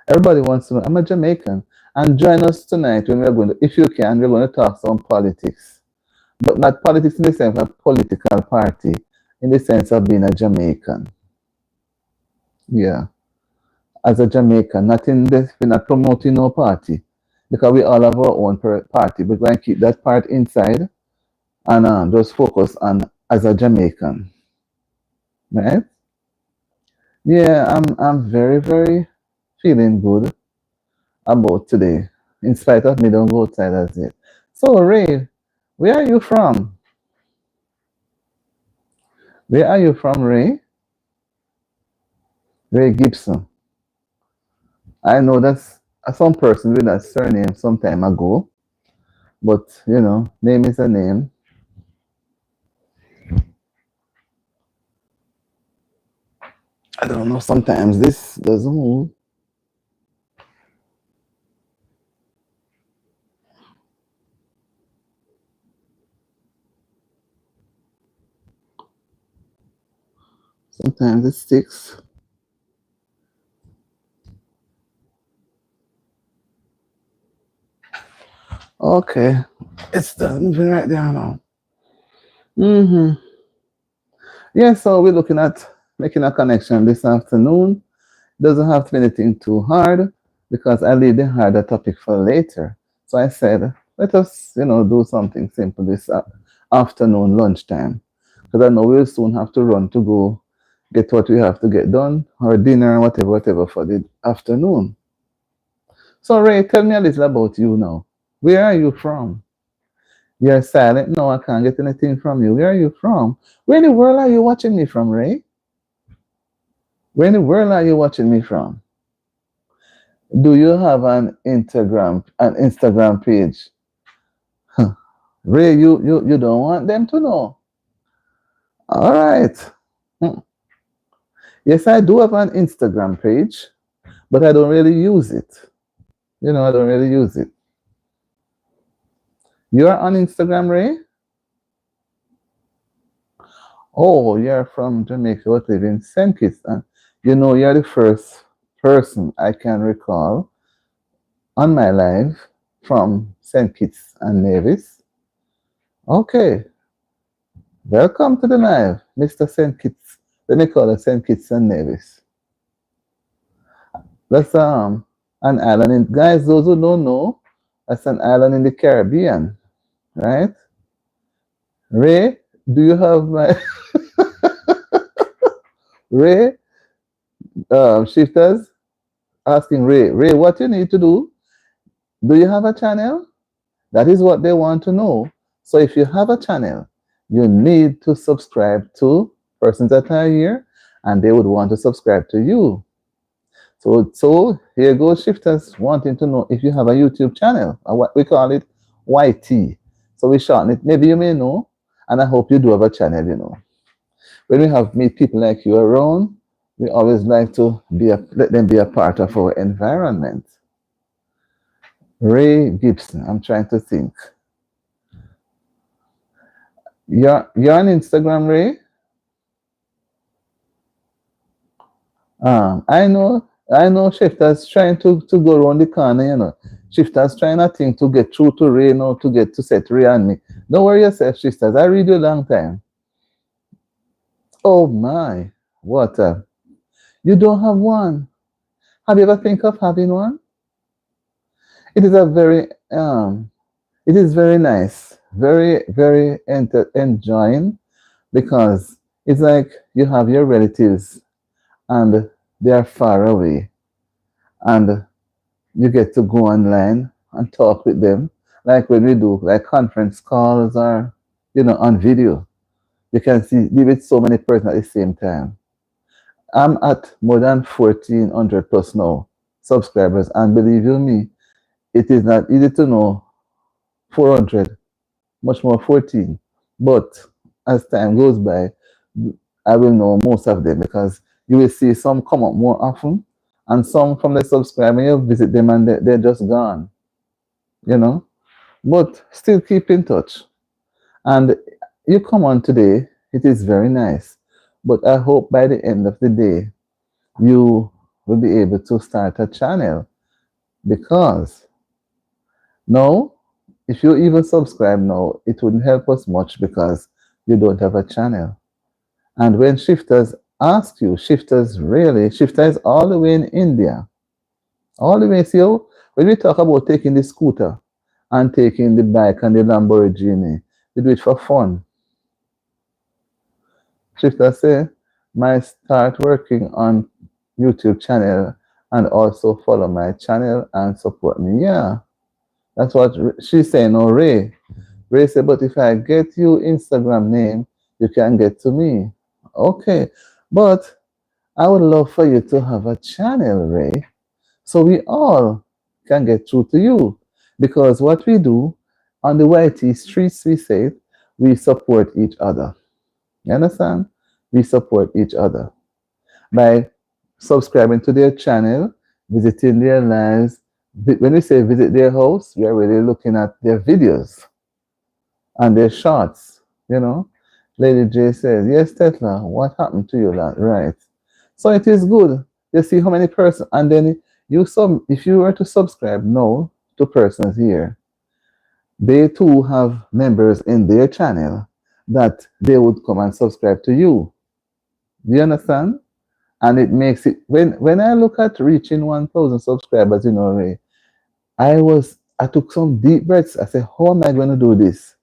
Everybody wants to know I'm a Jamaican. And join us tonight when we're going to, if you can, we're going to talk some politics. But not politics in the sense of a political party, in the sense of being a Jamaican. Yeah. As a Jamaican, not in this, we're not promoting no party. Because we all have our own party. We're going to keep that part inside and just focus on as a Jamaican. Right? Yeah, I'm very, very feeling good about today, in spite of me don't go outside as yet. So Ray, where are you from? Where are you from, Ray? Ray Gibson. I know that's some person with that surname some time ago, but you know, name is a name. I don't know. Sometimes this doesn't move. Sometimes it sticks. Okay, it's done moving right there now. Mm-hmm. Yeah, so we're looking at making a connection this afternoon. Doesn't have to be anything too hard because I leave the harder topic for later. So I said, let us, do something simple this afternoon, lunchtime. Because I know we'll soon have to run to go get what we have to get done, or dinner, whatever for the afternoon. So Ray, tell me a little about you now. Where are you from? You're silent. No, I can't get anything from you. Where are you from? Where in the world are you watching me from, Ray? Where in the world are you watching me from? Do you have an Instagram page? Huh. Ray, you don't want them to know. All right. Hmm. Yes, I do have an Instagram page, but I don't really use it. I don't really use it. You're on Instagram, Ray? Oh, you're from Jamaica, but live in St. Kitts. And you're the first person I can recall on my life from St. Kitts and Nevis. Okay, welcome to the live, Mr. St. Kitts. Let me call it St. Kitts and Nevis. That's an island in, guys, those who don't know, that's an island in the Caribbean, right? Ray, do you have my Ray shifters asking Ray, what you need to do? Do you have a channel? That is what they want to know. So if you have a channel, you need to subscribe to persons that are here, and they would want to subscribe to you. So here goes shifters wanting to know if you have a YouTube channel, or what we call it YT. So we shorten it. Maybe you may know, and I hope you do have a channel. When we have meet people like you around, we always like to let them be a part of our environment. Ray Gibson, I'm trying to think. You're on Instagram, Ray? I know Shifter's trying to go around the corner, you know. Shifter's trying a thing to get through to Ray, you know, to get to set Ray and me. Don't worry yourself, Shifters. I read you a long time. Oh my, what you don't have one. Have you ever think of having one? It is a very it is very nice, very, very enjoying because it's like you have your relatives and they are far away and you get to go online and talk with them like when we do like conference calls or on video. You can be with so many persons at the same time. I'm at more than 1,400 plus now subscribers, and believe you me, it is not easy to know 400, much more 14. But as time goes by, I will know most of them because you will see some come up more often, and some from the subscriber you visit them and they're just gone, you know. But still keep in touch. And you come on today, it is very nice. But I hope by the end of the day, you will be able to start a channel because now, if you even subscribe now, it wouldn't help us much because you don't have a channel. And when shifters ask you, shifter is all the way in India. All the way, see how, when we talk about taking the scooter and taking the bike and the Lamborghini, we do it for fun. Shifter say, might start working on YouTube channel and also follow my channel and support me. Yeah, that's what she's saying. Oh, Ray. Ray said, but if I get you Instagram name, you can get to me. Okay, but I would love for you to have a channel, Ray, so we all can get through to you. Because what we do on the YT streets, we say, we support each other. You understand? We support each other by subscribing to their channel, visiting their lives. When we say visit their house, we are really looking at their videos and their shorts, you know. Lady J says, yes, Tetla, what happened to you? Right. So it is good. You see how many persons, and then if you were to subscribe now to persons here, they too have members in their channel that they would come and subscribe to you. Do you understand? And it makes it when I look at reaching 1,000 subscribers in Norway, I took some deep breaths. I said, how am I going to do this?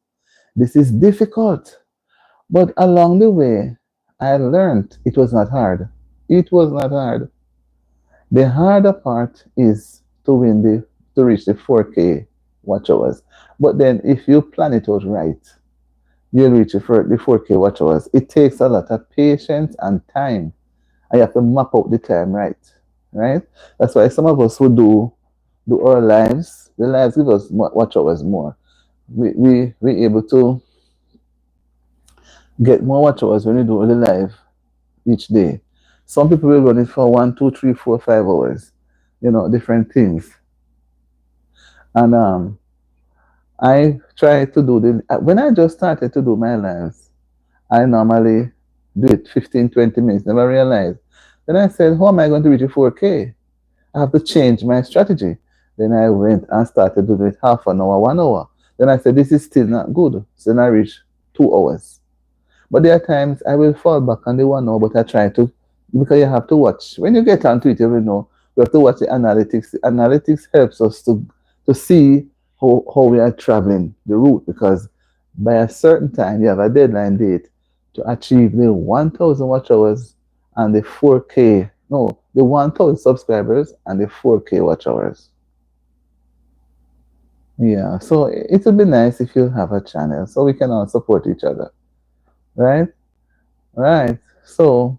This is difficult. But along the way, I learned it was not hard. It was not hard. The harder part is to reach the 4K watch hours. But then if you plan it out right, you'll reach the 4K watch hours. It takes a lot of patience and time. I have to map out the time right? That's why some of us who do our lives, the lives give us watch hours more. We able to get more watch hours when we do the live each day. Some people will run it for 1, 2, 3, 4, 5 hours, different things. And I try to do when I just started to do my lives, I normally do it 15, 20 minutes, never realized. Then I said, how am I going to reach a 4K? I have to change my strategy. Then I went and started doing it half an hour, 1 hour. Then I said, this is still not good. So then I reached 2 hours. But there are times I will fall back on the 1 hour, but I try to, because you have to watch. When you get onto it, you will know, you have to watch the analytics. The analytics helps us to see how we are traveling the route, because by a certain time, you have a deadline date to achieve the 1,000 watch hours and the 4K, no, the 1,000 subscribers and the 4K watch hours. Yeah, so it would be nice if you have a channel so we can all support each other. Right? Right. So,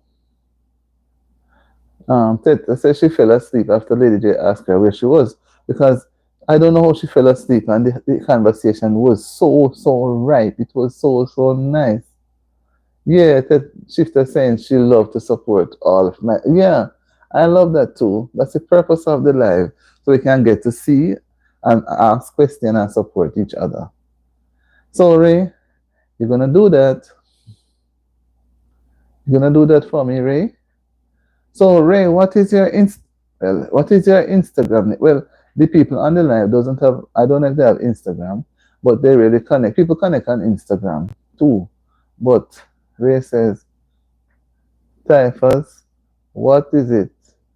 Teta said she fell asleep after Lady J asked her where she was, because I don't know how she fell asleep, and the conversation was so ripe. It was so nice. Yeah, Shifter saying she loved to support all of my. Yeah, I love that too. That's the purpose of the live, so we can get to see and ask questions and support each other. So, Ray, You're gonna do that. You're gonna do that for me, Ray. So Ray, what is your Instagram? Well, the people on the live doesn't have. I don't know if they have Instagram, but they really connect. People connect on Instagram too. But Ray says, Typhus, what is it?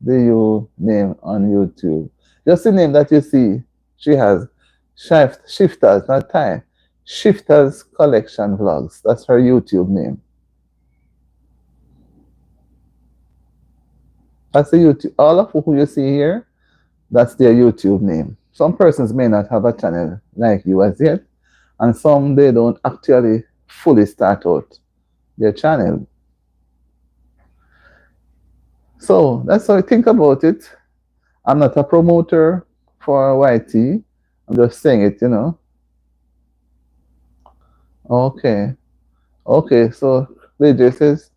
Do you name on YouTube? Just the name that you see. She has Shifters, not Ty. Shifters Collection Vlogs. That's her YouTube name. That's the YouTube. All of who you see here, that's their YouTube name. Some persons may not have a channel like you as yet, and some they don't actually fully start out their channel. So that's how I think about it. I'm not a promoter for YT. I'm just saying it, you know. Okay. Okay, so Lydia says,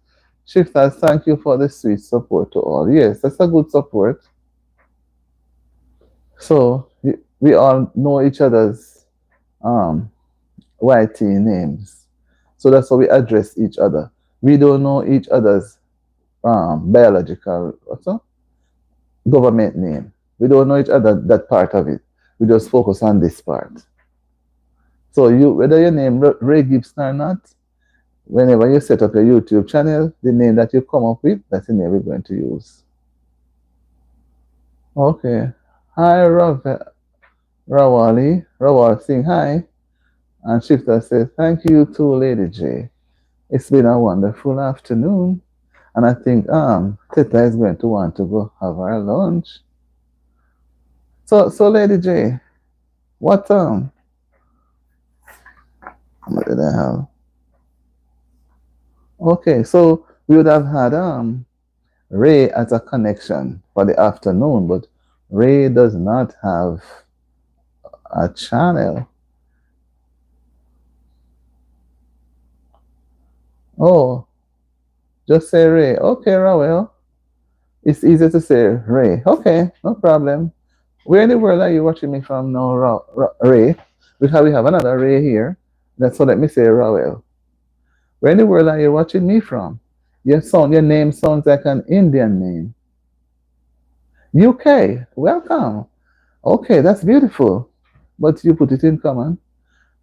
Shifters, thank you for the sweet support to all. Yes, that's a good support. So we all know each other's YT names. So that's how we address each other. We don't know each other's biological government name. We don't know each other that part of it. We just focus on this part. So you, whether your name Ray Gibson or not, whenever you set up your YouTube channel, the name that you come up with, that's the name we're going to use. Okay. Hi, Rawali. Rawal saying hi. And Shifter says, thank you too, Lady J. It's been a wonderful afternoon. And I think Teta is going to want to go have our lunch. So Lady J, what did I have? Okay, so we would have had Ray as a connection for the afternoon, but Ray does not have a channel. Oh, just say Ray. Okay, Ravel. It's easier to say Ray. Okay, no problem. Where in the world are you watching me from now, Ray? Because we have another Ray here. That's what let me say Ravel. Where in the world are you watching me from? Your name sounds like an Indian name. UK, welcome. Okay, that's beautiful. But you put it in common.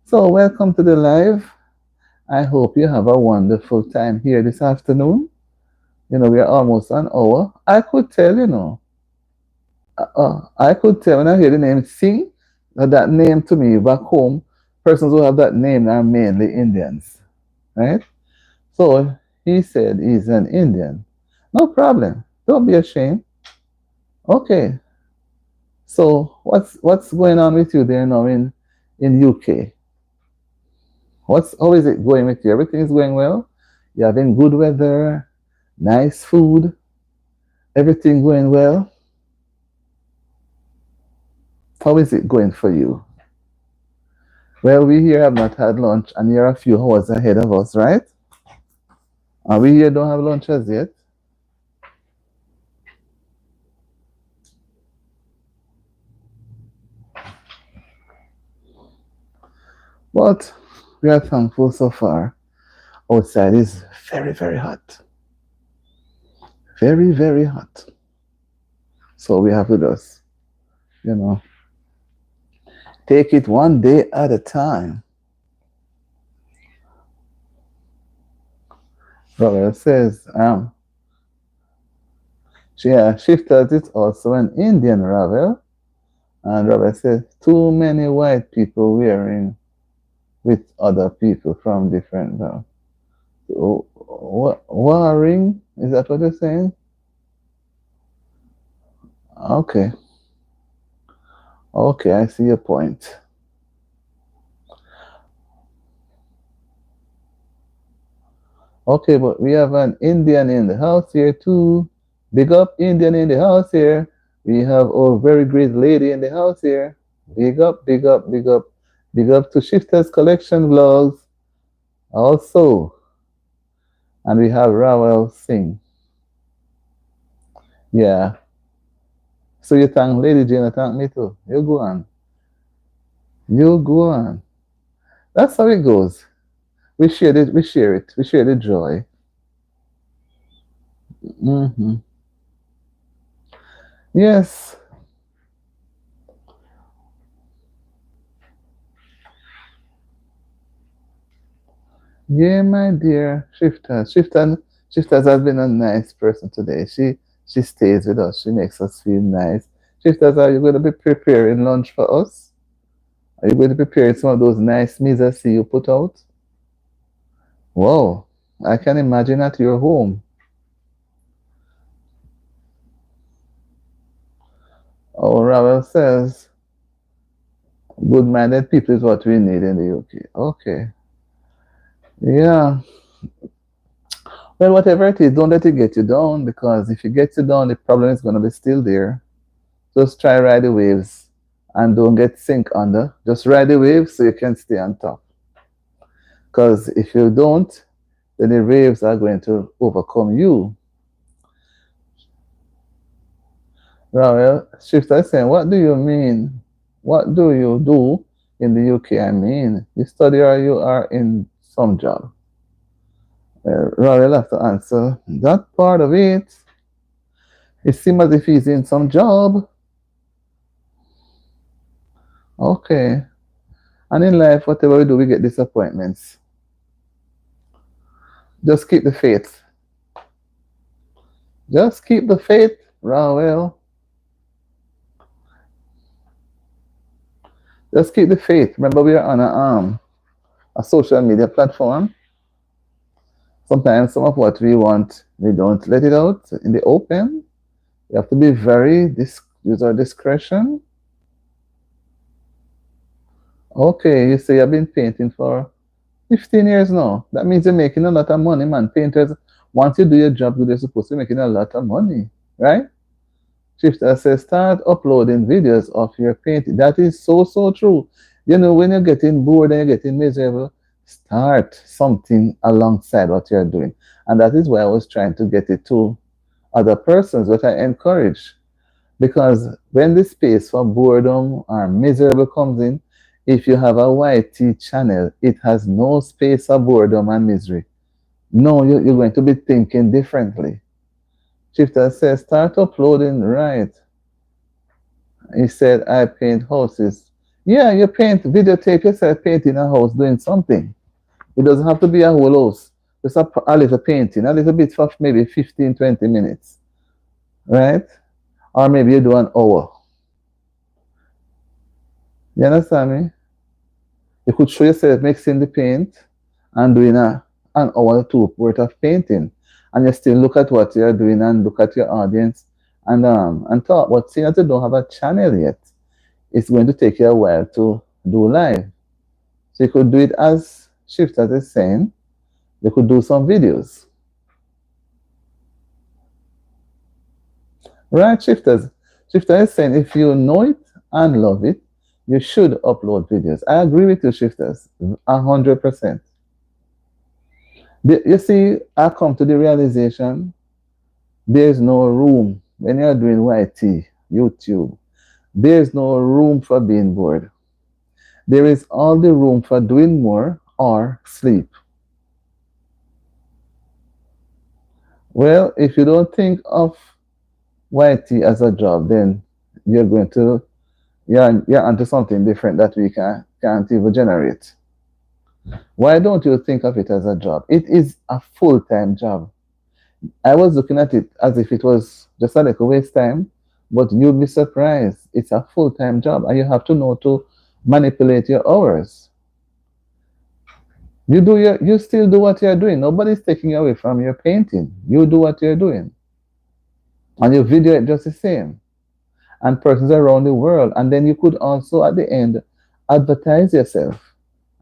So welcome to the live. I hope you have a wonderful time here this afternoon. You know, we are almost an hour. I could tell, you know. I could tell when I hear the name Singh, that name to me back home, persons who have that name are mainly Indians, right? So he said he's an Indian. No problem. Don't be ashamed. Okay. So what's going on with you there now in UK? How is it going with you? Everything is going well? You're having good weather, nice food, everything going well? How is it going for you? Well, we here have not had lunch, and you're a few hours ahead of us, right? And we here don't have lunch as yet. But we are thankful so far. Outside is very, very hot. Very, very hot. So we have to just, you know, take it one day at a time. Robert says, Shifters is also an Indian, Ravel. And Robert says, too many white people wearing with other people from different warring, is that what you're saying? Okay. Okay, I see your point. Okay, but we have an Indian in the house here too. Big up Indian in the house here. We have a very great lady in the house here. Big up, big up, big up. Big up to Shifters Collection Vlogs also. And we have Rawel Singh. Yeah. So you thank Lady Jane, thank me too. You go on. You go on. That's how it goes. We share it. We share it. We share the joy. Hmm. Yes. Yeah, my dear Shifter. Shifters has been a nice person today. She stays with us. She makes us feel nice. Shifters, are you going to be preparing lunch for us? Are you going to prepare some of those nice meals I see you put out? Wow, I can imagine at your home. Oh, Ravel says, good-minded people is what we need in the UK. Okay. Yeah. Well, whatever it is, don't let it get you down because if it gets you down, the problem is going to be still there. Just try ride the waves and don't get sink under. Just ride the waves so you can stay on top. Because if you don't, then the waves are going to overcome you. Well, Shifter is saying, what do you mean? What do you do in the UK? I mean, you study or you are in some job? Ravel have to answer that part of it. It seems as if he's in some job. Okay. And in life, whatever we do, we get disappointments. Just keep the faith. Just keep the faith, Ravel. Just keep the faith. Remember, we are on a social media platform. Sometimes some of what we want, we don't let it out in the open. You have to be very use our discretion. Okay, you say you've been painting for 15 years now. That means you're making a lot of money, man. Painters, once you do your job, you're supposed to be making a lot of money, right? Shifter says, start uploading videos of your painting. That is so true. You know, when you're getting bored and you're getting miserable, start something alongside what you're doing. And that is why I was trying to get it to other persons, what I encourage. Because when the space for boredom or miserable comes in, if you have a YT channel, it has no space for boredom and misery. No, you're going to be thinking differently. Shifter says, start uploading, right? He said, I paint houses. Yeah, you paint, videotape yourself painting a house, doing something. It doesn't have to be a whole house. Just a little painting, a little bit for maybe 15, 20 minutes, right? Or maybe you do an hour. You understand me? You could show yourself mixing the paint and doing an hour or two worth of painting. And you still look at what you're doing and look at your audience and talk. But seeing as you don't have a channel yet, it's going to take you a while to do live. So you could do it as Shifter is saying. You could do some videos. Right, Shifters? Shifter is saying if you know it and love it, you should upload videos. I agree with you, Shifters, 100%. You see, I come to the realization there's no room when you're doing YT, YouTube. There's no room for being bored. There is all the room for doing more or sleep. Well, if you don't think of YT as a job, then you're going to you're onto something different that we can't even generate. Why don't you think of it as a job? It is a full-time job. I was looking at it as if it was just a little waste time, but you'll be surprised. It's a full-time job, and you have to know to manipulate your hours. You still do what you're doing. Nobody's taking you away from your painting. You do what you're doing. And you video it just the same. And persons around the world. And then you could also at the end advertise yourself.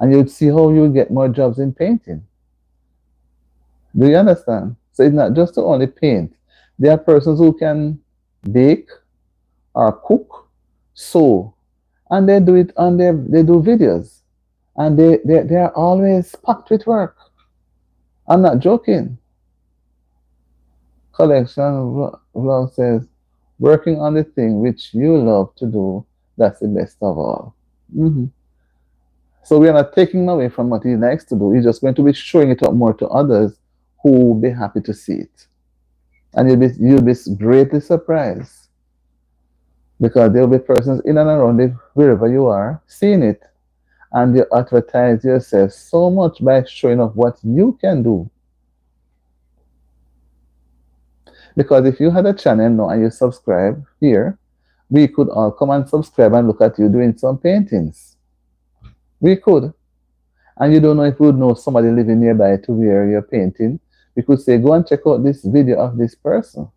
And you'd see how you get more jobs in painting. Do you understand? So it's not just to only paint. There are persons who can bake or cook, sew, and they do it on they do videos. And they are always packed with work. I'm not joking. Collection vlog says, working on the thing which you love to do, that's the best of all. Mm-hmm. So we are not taking him away from what he likes to do. He's just going to be showing it up more to others who will be happy to see it. And you'll be greatly surprised because there will be persons in and around it, wherever you are, seeing it. And you advertise yourself so much by showing off what you can do. Because if you had a channel now and you subscribe here, we could all come and subscribe and look at you doing some paintings. We could. And you don't know if we would know somebody living nearby to where you're painting. We could say, go and check out this video of this person.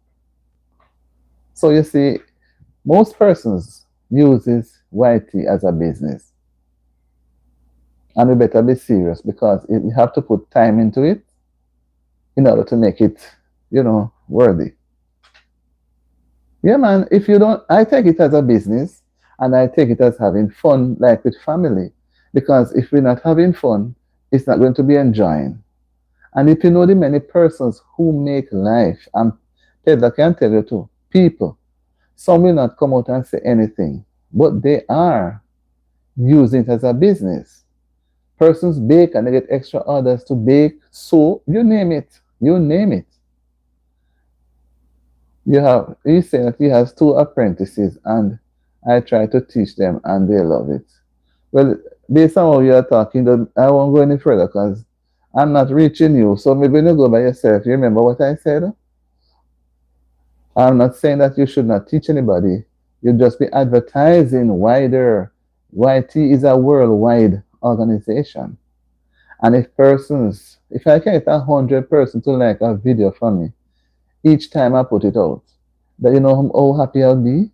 So you see, most persons uses YT as a business. And we better be serious because you have to put time into it in order to make it, worthy. Yeah, man, if you don't, I take it as a business and I take it as having fun, like with family. Because if we're not having fun, it's not going to be enjoying. And if you know the many persons who make life, and Pedro can tell you too, people, some will not come out and say anything, but they are using it as a business. Persons bake and they get extra orders to bake, so you name it, you name it. He's saying that he has 2 apprentices and I try to teach them and they love it. Well, based on how you are talking, I won't go any further because I'm not reaching you. So maybe when you go by yourself, you remember what I said? I'm not saying that you should not teach anybody. You'll just be advertising wider. YT is a worldwide organization. And if I can get 100 persons to like a video from me, each time I put it out, that you know how happy I'll be?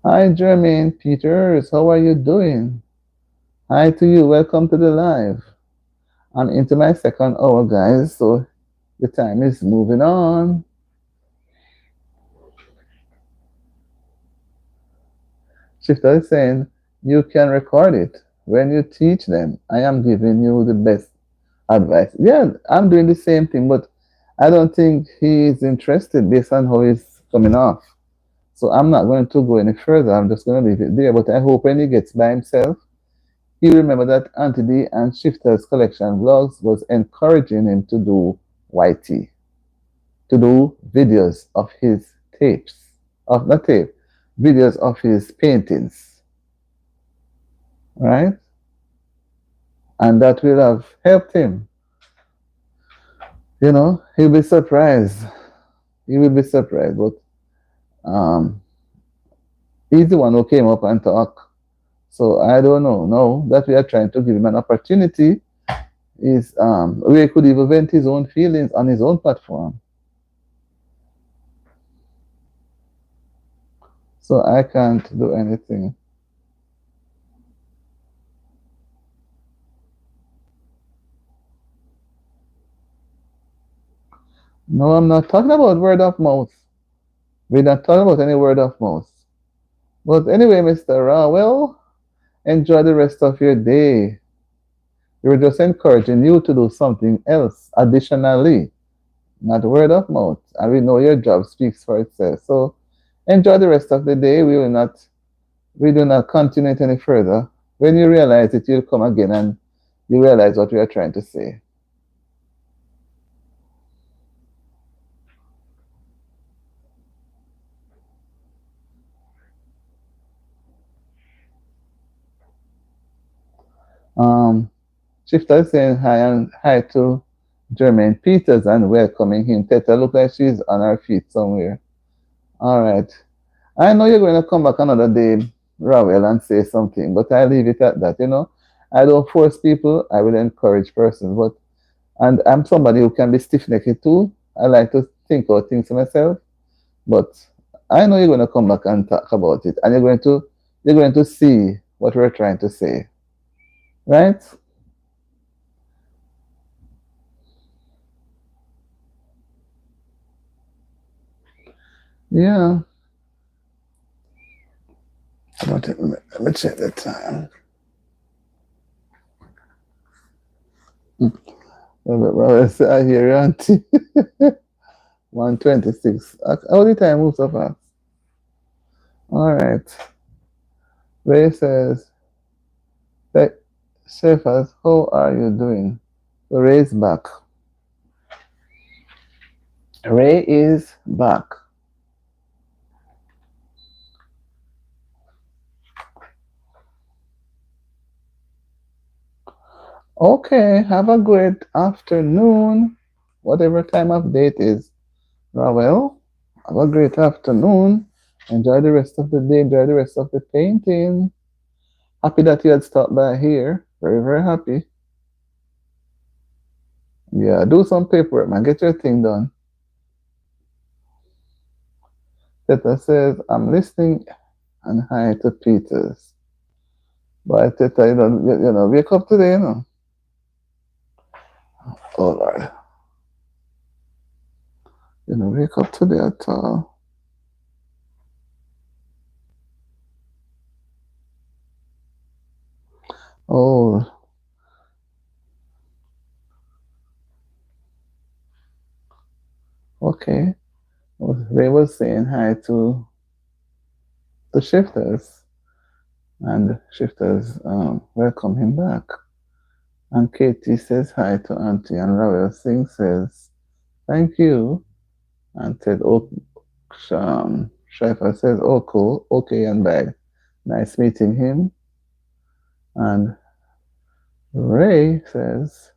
Hi, Jermaine Peters, how are you doing? Hi to you, welcome to the live. I'm into my 2nd hour, guys, so the time is moving on. Shifter is saying, you can record it. When you teach them, I am giving you the best advice. Yeah, I'm doing the same thing, but I don't think he's interested based on how he's coming off. So I'm not going to go any further. I'm just going to leave it there. But I hope when he gets by himself, he remember that Auntie D and Shifter's Collection Vlogs was encouraging him to do YT, to do videos of his videos of his paintings, right? And that will have helped him. He'll be surprised. He will be surprised, but he's the one who came up and talked. So I don't know. No, that we are trying to give him an opportunity is where he could even vent his own feelings on his own platform. So I can't do anything. No, I'm not talking about word of mouth. We're not talking about any word of mouth. But anyway, Mr. Rawell, enjoy the rest of your day. We were just encouraging you to do something else additionally, not word of mouth. And we know your job speaks for itself. So enjoy the rest of the day. We do not continue it any further. When you realize it, you'll come again and you realize what we are trying to say. Shifter is saying hi and hi to Jermaine Peters and welcoming him. Teta look like she's on her feet somewhere. All right. I know you're going to come back another day, Rawell, and say something, but I leave it at that, I don't force people, I will encourage persons, and I'm somebody who can be stiff-necked too. I like to think about things myself, but I know you're going to come back and talk about it, and you're going to see what we're trying to say, right? Yeah. Let me check the time. I hear you, Auntie. 1:26. How the time moves so fast? All right. Ray says, "Hey, Cephas, how are you doing?" Ray's back. Ray is back. Okay, have a great afternoon, whatever time of day it is. Well, have a great afternoon. Enjoy the rest of the day. Enjoy the rest of the painting. Happy that you had stopped by here. Very, very happy. Yeah, do some paperwork, man. Get your thing done. Teta says, I'm listening and hi to Peters. But Teta, wake up today, Oh, Lord. Wake up today at all. Oh, okay. Ray was saying hi to the shifters, and shifters welcome him back. And Katie says hi to Auntie, and Ravel Singh says thank you, and said, "Oh, Shriver says, oh, cool, okay, and bye. Nice meeting him." And Ray says,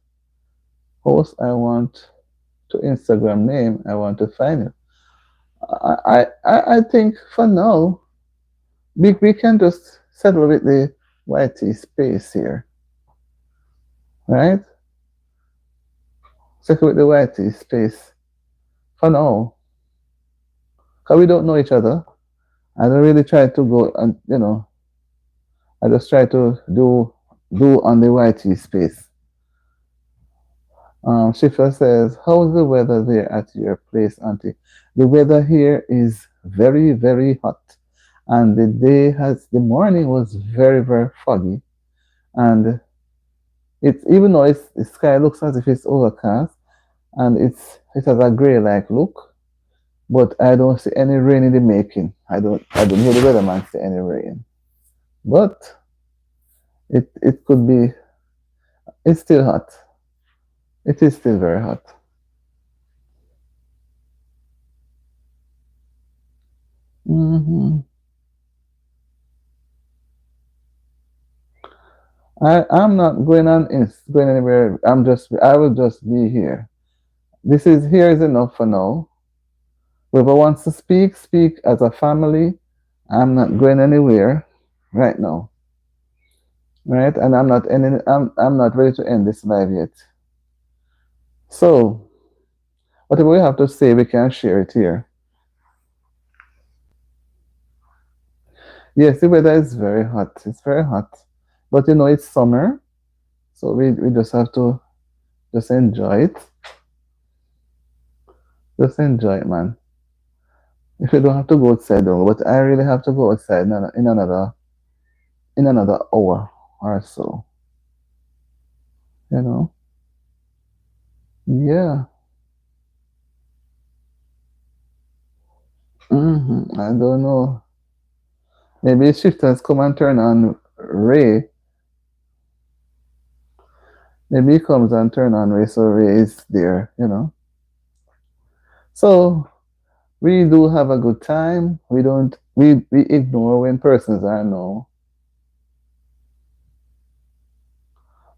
"Host, I want to Instagram name. I want to find it." I think for now we can just settle with the YT space here, right? Settle with the YT space for now, because we don't know each other. I don't really try to go and I just try to do on the YT space. Shifra says, "How's the weather there at your place, Auntie?" The weather here is very, very hot, and the morning was very, very foggy, and it's even though the sky looks as if it's overcast, and it has a gray-like look, but I don't see any rain in the making. I don't hear the weatherman say any rain, but it could be. It's still hot. It is still very hot. hmm I'm not going anywhere. I will just be here. Here is enough for now. Whoever wants to speak, speak as a family. I'm not going anywhere right now. Right? And I'm not ready to end this live yet. So whatever we have to say, we can share it here. Yes, the weather is very hot. It's very hot. But it's summer. So we just have to just enjoy it. Just enjoy it, man. If you don't have to go outside, though, but I really have to go outside in another hour or so. You know? Yeah. I don't know. Maybe shifters come and turn on Ray. Maybe he comes and turn on Ray, so Ray is there. So we do have a good time. We ignore when persons are no.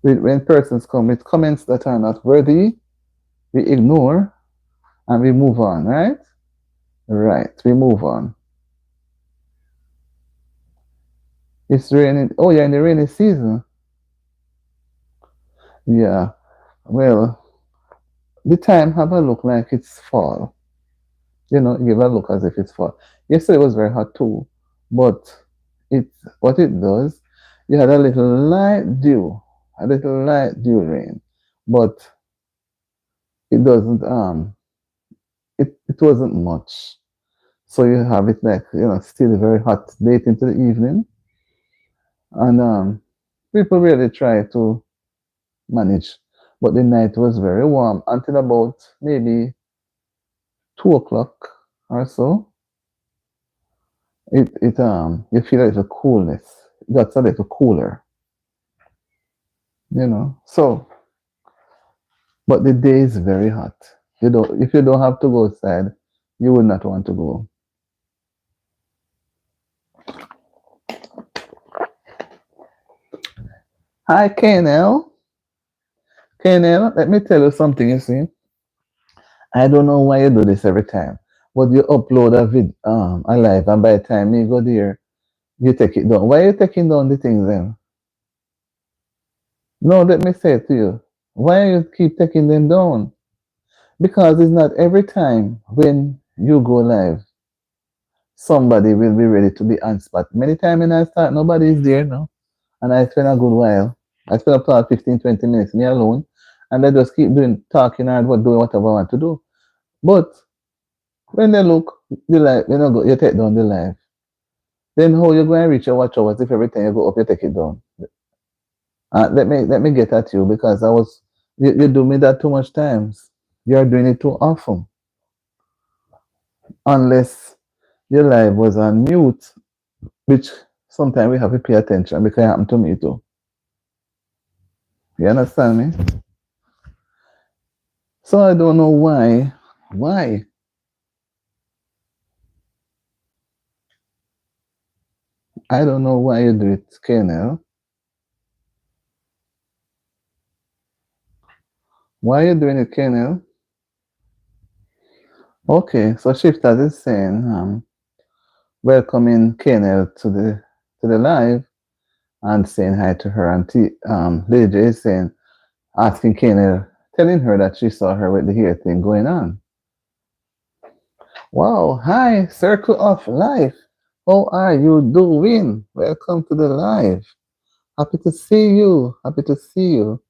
When persons come with comments that are not worthy, we ignore and we move on, right? Right, we move on. It's raining. Oh yeah, in the rainy season. Yeah. Well, the time have a look like it's fall. Give a look as if it's fall. Yesterday was very hot too, but it what it does, you had a little light dew rain, but it doesn't it wasn't much. So you have it like still very hot late into the evening, and people really try to manage. But the night was very warm until about maybe 2 o'clock or so. It you feel a little coolness. got a little cooler, So, but the day is very hot. If you don't have to go outside, you would not want to go. Hi, KNL. KNL, let me tell you something, you see. I don't know why you do this every time, but you upload a live, and by the time you go there, you take it down. Why are you taking down the things then? No, let me say it to you. Why you keep taking them down? Because it's not every time when you go live, somebody will be ready to be on spot. Many times when I start, nobody is there now. And I spend a good while. I spend about 15, 20 minutes, me alone. And I just keep talking and doing whatever I want to do. But when they look, the live, you take down the live. Then how you going to reach your watch hours if every time you go up, you take it down? Let me get at you because you do me that too much times. You're doing it too often. Unless your live was on mute, which sometimes we have to pay attention because it happened to me too. You understand me? So I don't know why. Why? I don't know why you do it, Kenel. Why are you doing it, Kenel? Okay, so Shifter is saying, welcoming Kenel to the live and saying hi to her. And Lady J is saying, asking Kenel, telling her that she saw her with the hair thing going on. Wow, hi, Circle of Life. How are you doing? Welcome to the live. Happy to see you. Happy to see you.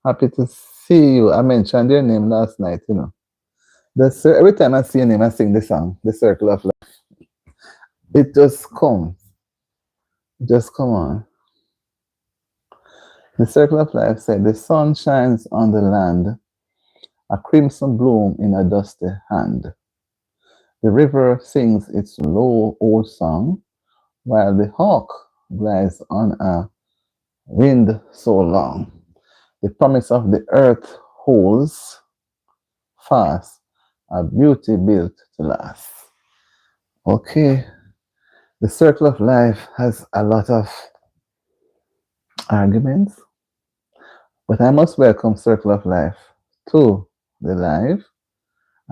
Happy to see you. I mentioned your name last night, Every time I see your name, I sing the song, The Circle of Life. It just comes. Just come on. The Circle of Life said, the sun shines on the land, a crimson bloom in a dusty hand. The river sings its low old song, while the hawk glides on a wind so long. The promise of the earth holds fast, a beauty built to last. Okay, the Circle of Life has a lot of arguments, but I must welcome Circle of Life to the live.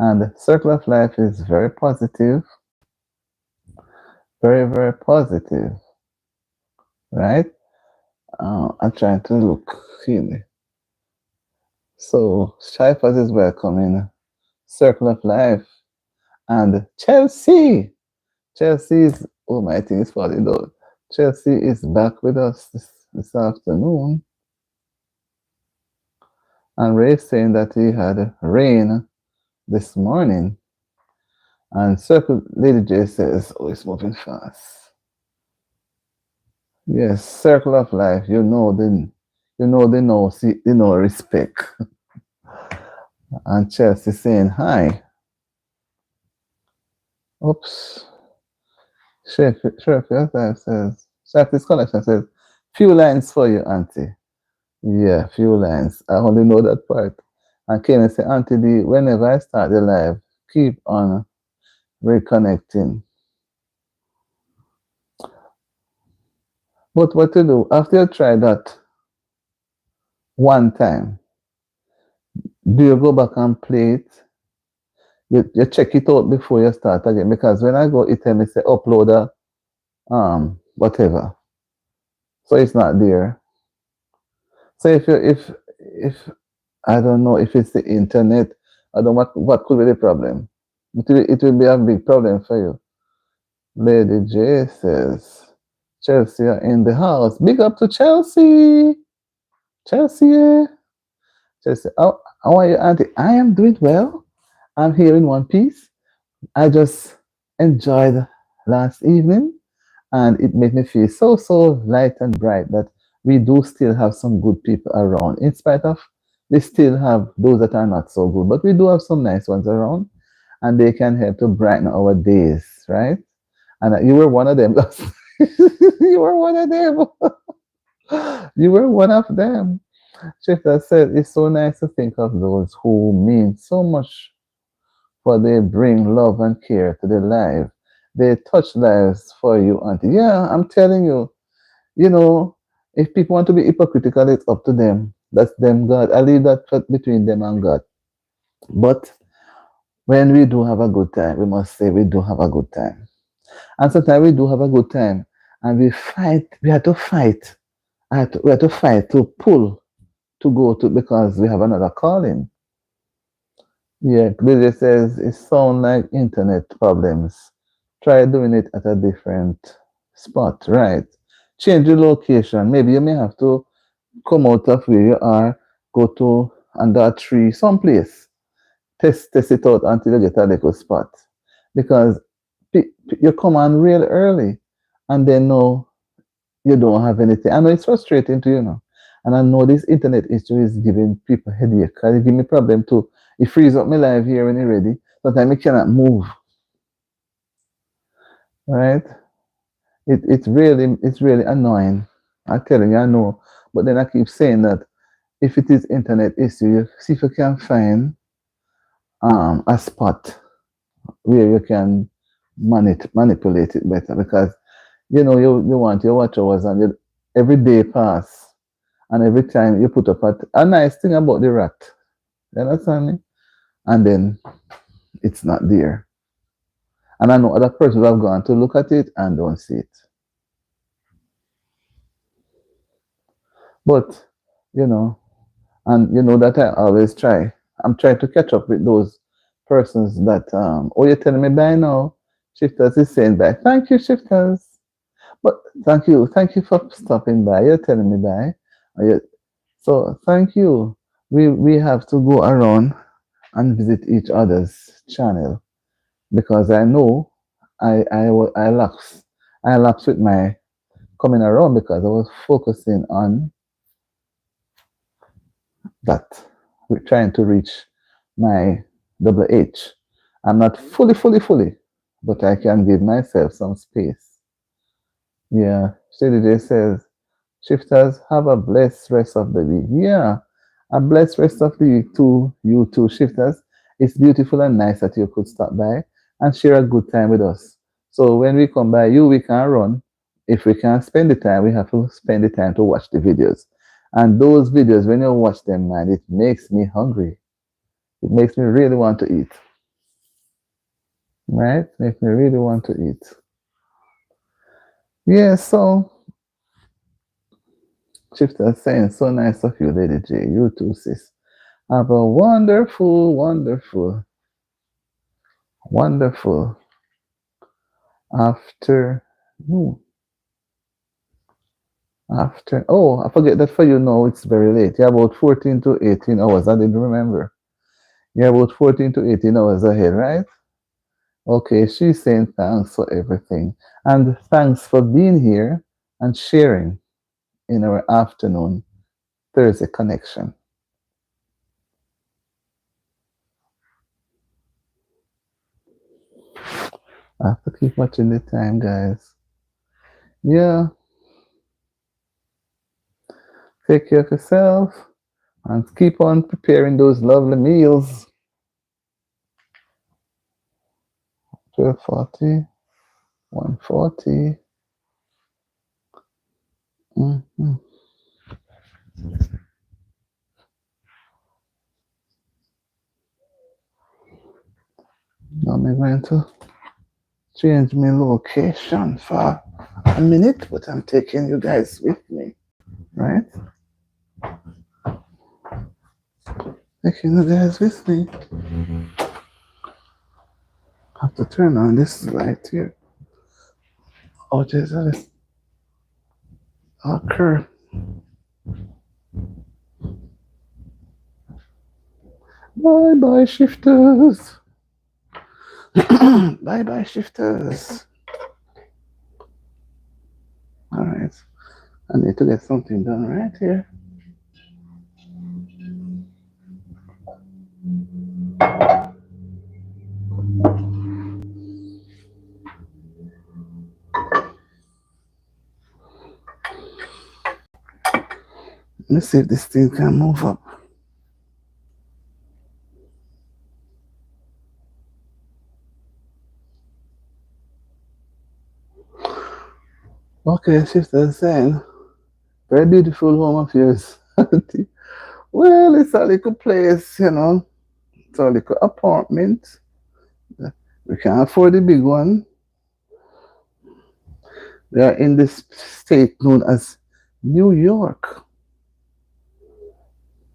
And the Circle of Life is very positive, very, very positive, right? I'm trying to look here. So, Shifas is welcoming Circle of Life and Chelsea. Chelsea is, oh, my thing is falling down. Chelsea is back with us this afternoon. And Ray saying that he had rain this morning. And Circle Lady J says, oh, it's moving fast. Yes, Circle of Life, respect. And Chelsea saying hi. Oops. Sheffield says, Sheffield's Connection says, few lines for you, Auntie. Yeah, few lines. I only know that part. And Kenny said, Auntie D, whenever I start the live, keep on reconnecting. But what to do? After you try that one time, do you go back and play it? You check it out before you start again. Because when I go, it tell me say upload whatever. So it's not there. So if I don't know if it's the internet, I don't know what could be the problem. It will be a big problem for you. Lady J says, Chelsea are in the house. Big up to Chelsea. Chelsea. Chelsea. How are you, Auntie? I am doing well. I'm here in one piece. I just enjoyed last evening and it made me feel so light and bright that we do still have some good people around. In spite of we still have those that are not so good, but we do have some nice ones around and they can help to brighten our days, right? And you were one of them last night. You were one of them. You were one of them. Shifter said, it's so nice to think of those who mean so much, for they bring love and care to their life. They touch lives for you, auntie. Yeah, I'm telling you, you know, if people want to be hypocritical, it's up to them. That's them, God. I leave that between them and God. But when we do have a good time, we must say we do have a good time. And sometimes we do have a good time and we fight, we have to fight. We have to fight to pull to go to because we have another calling. Yeah, Lydia says it sounds like internet problems. Try doing it at a different spot, right? Change the location. Maybe you may have to come out of where you are, go to under a tree, someplace. Test it out until you get a little spot. Because you come on real early and then no, you don't have anything. I know it's frustrating to you. And I know this internet issue is giving people headache. It give me problem too. It frees up my life here when you're ready. Sometimes I cannot move. Right? It's really annoying. I'm telling you, I know. But then I keep saying that if it is internet issue, you see if you can find a spot where you can manipulate it better because you want your watch hours and every day pass and every time you put up a nice thing about the rat. You understand me? And then it's not there. And I know other persons have gone to look at it and don't see it. But, you know, and you know that I always try. I'm trying to catch up with those persons that, oh, you're telling me by now. Shifters is saying bye. Thank you, Shifters. But thank you for stopping by. You're telling me bye. So thank you. We have to go around and visit each other's channel because I know I lapsed with my coming around because I was focusing on that. We're trying to reach my double H. I'm not fully, but I can give myself some space. Yeah, Shady says, shifters, have a blessed rest of the week. Yeah, a blessed rest of the week to you too, shifters. It's beautiful and nice that you could stop by and share a good time with us. So when we come by you, we can run. If we can't spend the time, we have to spend the time to watch the videos. And those videos, when you watch them, man, it makes me hungry. It makes me really want to eat. Right? Makes me really want to eat. Yeah, so Shifter saying, so nice of you, Lady J. You too, sis. Have a wonderful afternoon. Oh, I forget that for you now it's very late. You're about 14 to 18 hours. I didn't remember. You're about 14 to 18 hours ahead, right? Okay, she's saying thanks for everything. And thanks for being here and sharing in our afternoon Thursday connection. I have to keep watching the time, guys. Yeah, take care of yourself and keep on preparing those lovely meals. 12:40, 1:40. Mm-hmm. Now I'm going to change my location for a minute, but I'm taking you guys with me, right? Taking you guys with me. I have to turn on this light here. Oh, Jesus. Occur. Bye bye, shifters. Bye bye, shifters. All right. I need to get something done right here. Let me see if this thing can move up. Okay, sister saying, very beautiful home of yours. Well, it's a little place, you know. It's a little apartment. We can't afford the big one. We are in this state known as New York.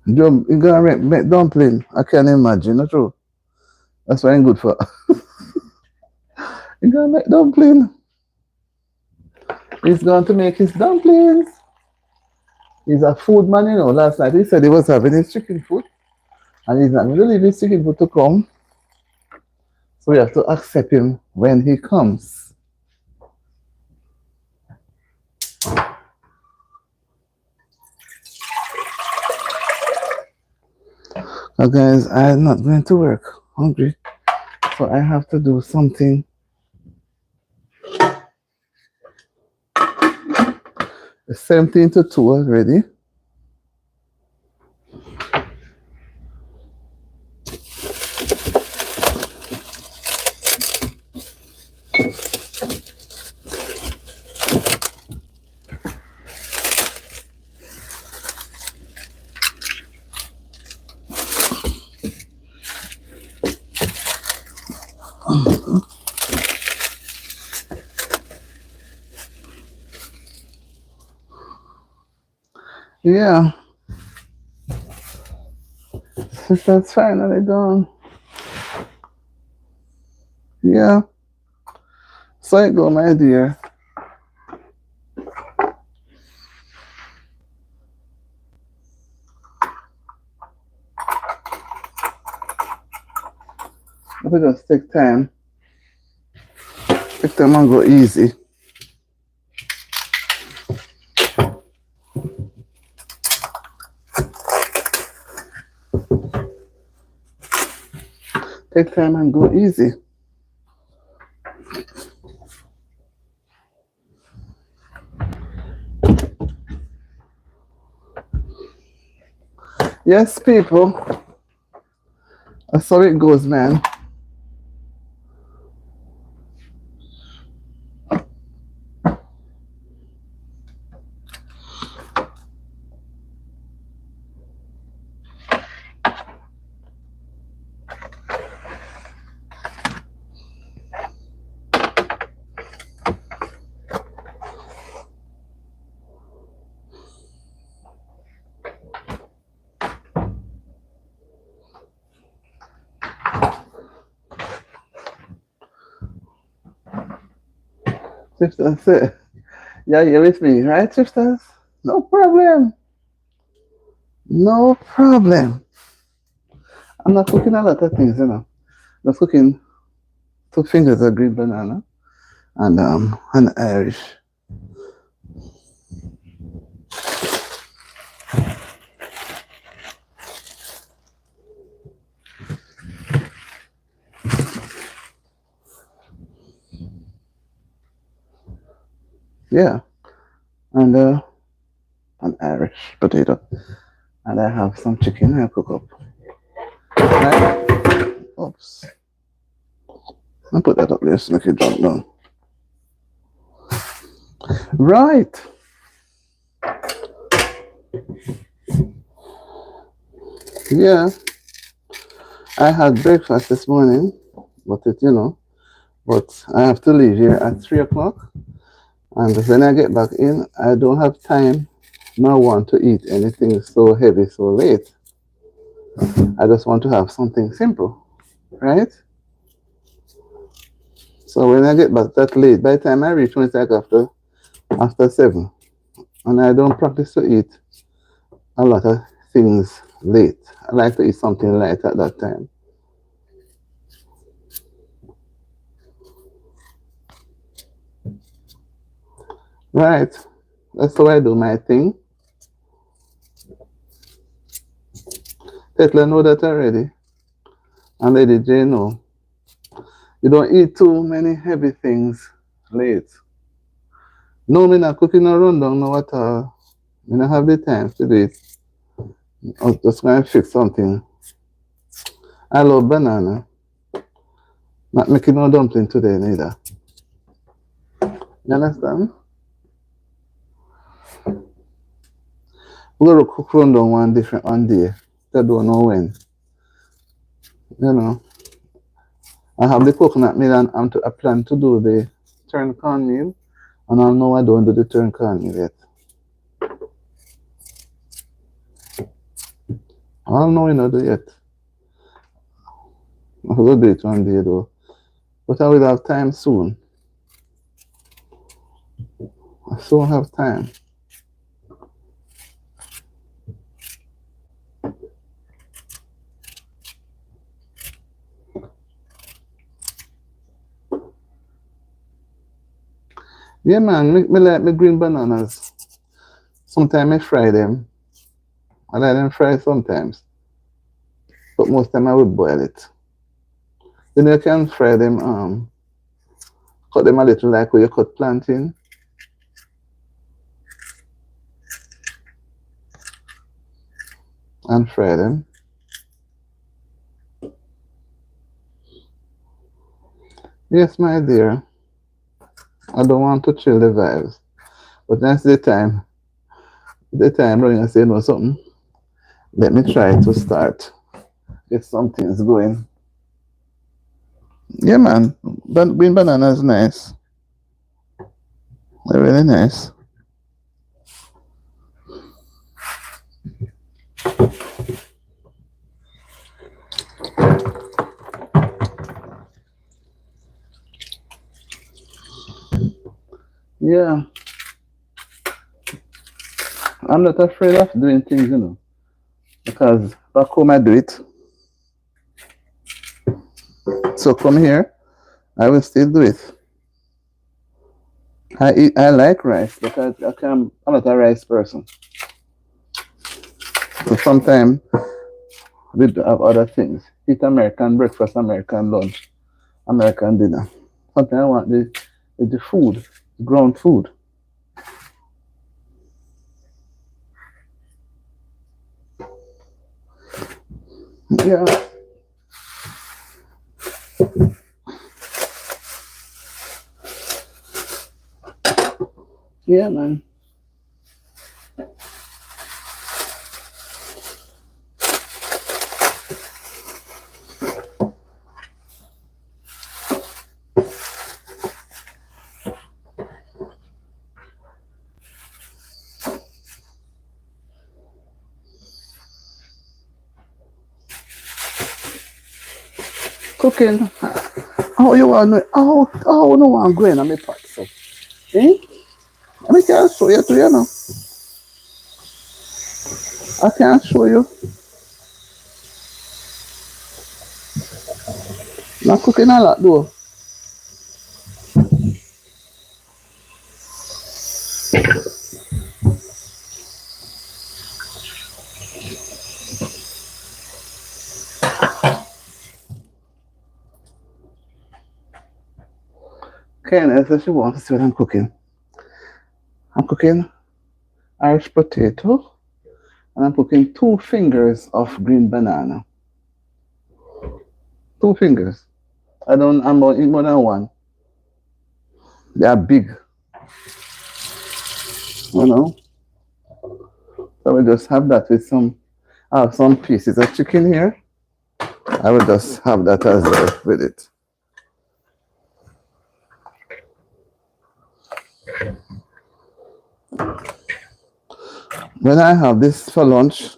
You gonna make dumpling? I can imagine, not true. That's what I'm good for. You gonna make dumpling? He's going to make his dumplings. He's a food man, you know. Last night he said he was having his chicken food, and he's not going to leave his chicken food to come. So we have to accept him when he comes. Now, guys, I'm not going to work. Hungry, so I have to do something. It's 17 to 2 already. Yeah, that's finally done. Yeah, so it go, my dear. Let me just take time. Take time and go easy. Take time and go easy. Yes, people. That's how it goes, man. Sisters, yeah, you're with me, right, sisters? No problem. No problem. I'm not cooking a lot of things, you know. Just cooking 2 fingers of green banana and an Irish. Yeah, and an Irish potato. And I have some chicken I cook up. Oops. I'll put that up there so make it drop down. Right. Yeah. I had breakfast this morning, but but I have to leave here at 3 o'clock. And when I get back in, I don't have time nor want to eat anything so heavy so late. I just want to have something simple, right? So when I get back that late, by the time I reach home, it's like after 7. And I don't practice to eat a lot of things late. I like to eat something light at that time. Right. That's how I do my thing. Tetla know that already. And Lady J know. You don't eat too many heavy things late. No, me not cooking a rundown now at all. When I have the time to do it, I'm just going to fix something. I love banana. Not making no dumpling today neither. You understand? We're going to cook rundown one different one day. I don't know when. You know. I have the coconut meal and I plan to do the turn cornmeal. And I know I don't do the turn cornmeal yet. I don't know I do it yet. I will do it one day though. But I will have time soon. I soon have time. Yeah man, me like my green bananas. Sometimes I fry them. I like them fried sometimes. But most time I would boil it. Then you can fry them, cut them a little like where you cut plantain. And fry them. Yes, my dear. I don't want to chill the vibes. But that's the time. The time when you say no something. Let me try to start. Get some things going. Yeah man. Green banana is nice. They're really nice. Yeah. I'm not afraid of doing things, you know. Because back home I do it. So come here, I will still do it. I like rice, but I'm not a rice person. So sometimes we do have other things. Eat American breakfast, American lunch, American dinner. Sometimes I want the food, ground food. Yeah. Yeah, man. Cooking. How you want to how no one going on my pot so? Eh? I can't show you to you now. I can't show you. Not cooking a lot though. Kayla says she wants to see what I'm cooking. I'm cooking Irish potato and I'm cooking 2 fingers of green banana. 2 fingers. I'm gonna eat more than one. They are big, you know. So we just have that with I have some pieces of chicken here. I will just have that as well with it. When I have this for lunch,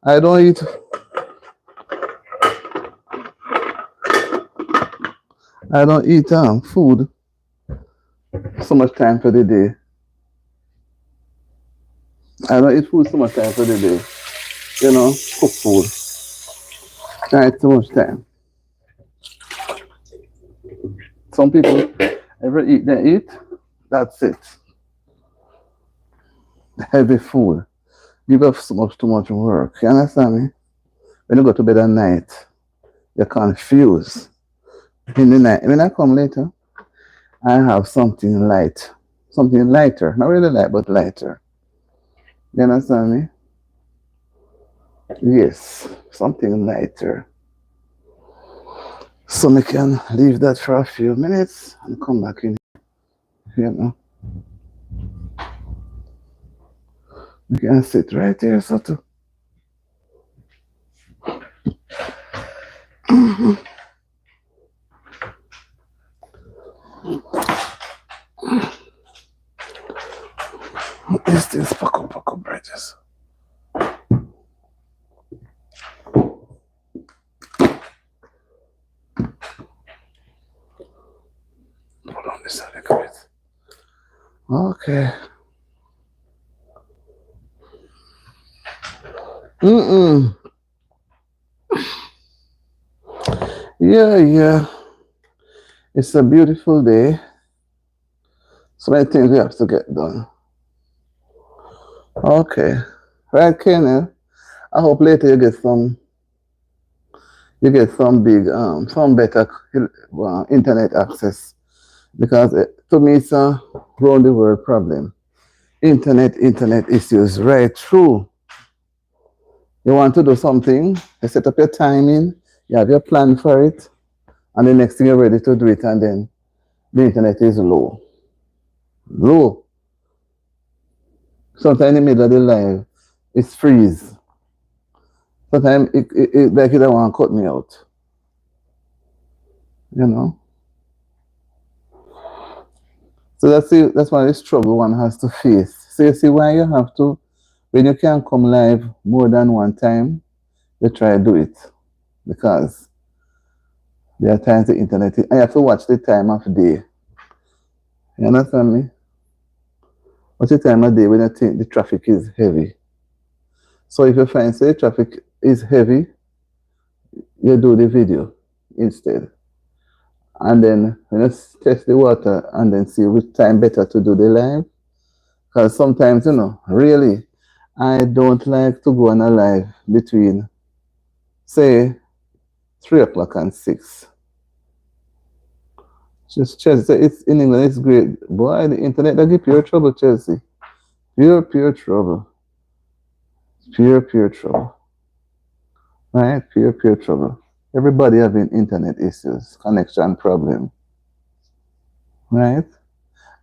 I don't eat food so much time for the day. I don't eat food so much time for the day. You know, cook food. I eat so much time. Some people they eat, that's it. Heavy food. Give up so much too much work. You understand me? When you go to bed at night, you're confused. In the night, when I come later, I have something light. Something lighter. Not really light, but lighter. You understand me? Yes, something lighter. So we can leave that for a few minutes and come back in, you know. We can sit right here, so to these things pack up bridges. Hold on this a little bit. Okay. Mm-mm. Yeah. It's a beautiful day. So many things we have to get done. Okay. Right, Kenny. I hope later you get some big some better internet access because to me it's a round the world problem. Internet issues right through. You want to do something, you set up your timing, you have your plan for it, and the next thing you're ready to do it, and then the internet is low. Low. Sometimes in the middle of the live, it's freeze. Sometimes it like it don't want to cut me out. You know? So that's one of the struggle one has to face. So you see why you have to, when you can come live more than one time, you try to do it. Because there are times the internet, I have to watch the time of day. You understand me? What's the time of day when you think the traffic is heavy? So if you find say traffic is heavy, you do the video instead. And then when you test the water and then see which time better to do the live. Because sometimes, really, I don't like to go on a live between, say, 3 o'clock and 6. Just Chelsea, it's in England, it's great. Boy, the internet that give pure trouble, Chelsea. Pure trouble. Pure trouble. Right? Pure trouble. Everybody having internet issues, connection problem. Right?